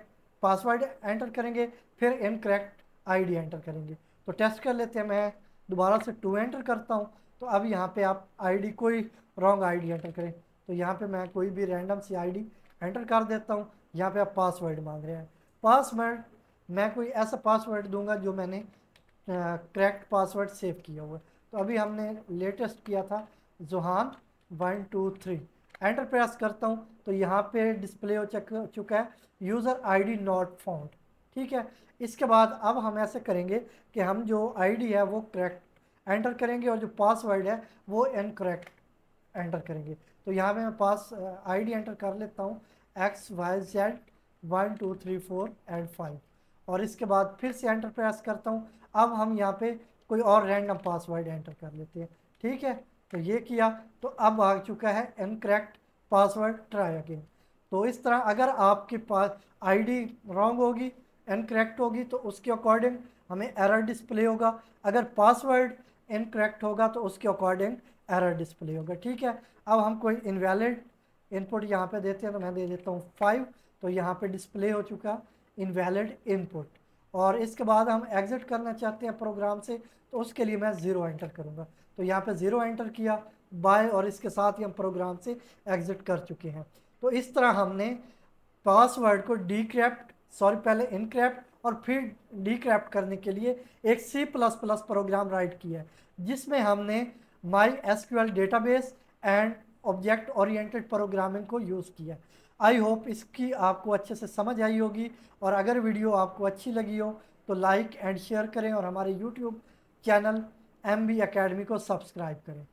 पासवर्ड एंटर करेंगे, फिर इनकरेक्ट आईडी एंटर करेंगे। तो टेस्ट कर लेते हैं। मैं दोबारा से 2 एंटर करता हूँ। तो अब यहाँ पे आप आईडी कोई रॉन्ग आईडी एंटर करें। तो यहाँ पे मैं कोई भी रैंडम सी आईडी एंटर कर देता हूँ। यहाँ पे आप पासवर्ड मांग रहे हैं। पासवर्ड मैं कोई ऐसा पासवर्ड दूंगा जो मैंने करेक्ट पासवर्ड सेव किया हुआ है। तो अभी हमने लेटेस्ट किया था जोहान 1 2 3, एंटर प्रेस करता हूँ। तो यहाँ पे डिस्प्ले हो चुका है यूज़र आईडी नॉट फाउंड, ठीक है। इसके बाद अब हम ऐसे करेंगे कि हम जो आईडी है वो करेक्ट एंटर करेंगे और जो पासवर्ड है वो इनकरेक्ट एंटर करेंगे। तो यहाँ पे मैं पास आईडी एंटर कर लेता हूँ XYZ 1 2 3 4 एंड 5, और इसके बाद फिर से एंटर प्रेस करता हूँ। अब हम यहाँ पे कोई और रैंडम पासवर्ड एंटर कर लेते हैं, ठीक है। तो ये किया तो अब आ चुका है इनकरेक्ट पासवर्ड, ट्राई अगेन। तो इस तरह अगर आपके पास आईडी रॉन्ग होगी, इनकरेक्ट होगी, तो उसके अकॉर्डिंग हमें एरर डिस्प्ले होगा। अगर पासवर्ड इनकरेक्ट होगा तो उसके अकॉर्डिंग एरर डिस्प्ले होगा, ठीक है। अब हम कोई इनवैलिड इनपुट यहाँ पे देते हैं। तो मैं दे देता हूँ 5। तो यहाँ पे डिस्प्ले हो चुका इनवैलिड इनपुट। और इसके बाद हम एग्जिट करना चाहते हैं प्रोग्राम से, तो उसके लिए मैं 0 एंटर करूँगा। तो यहाँ पे 0 एंटर किया, बाय, और इसके साथ ही हम प्रोग्राम से एग्जिट कर चुके हैं। तो इस तरह हमने पासवर्ड को डीक्रिप्ट, सॉरी पहले इनक्रिप्ट और फिर डीक्रिप्ट करने के लिए एक C++ प्रोग्राम राइट किया है, जिसमें हमने my SQL database and object oriented programming को यूज़ किया। आई होप इसकी आपको अच्छे से समझ आई होगी, और अगर वीडियो आपको अच्छी लगी हो तो लाइक एंड शेयर करें और हमारे यूट्यूब चैनल MB Academy को सब्सक्राइब करें।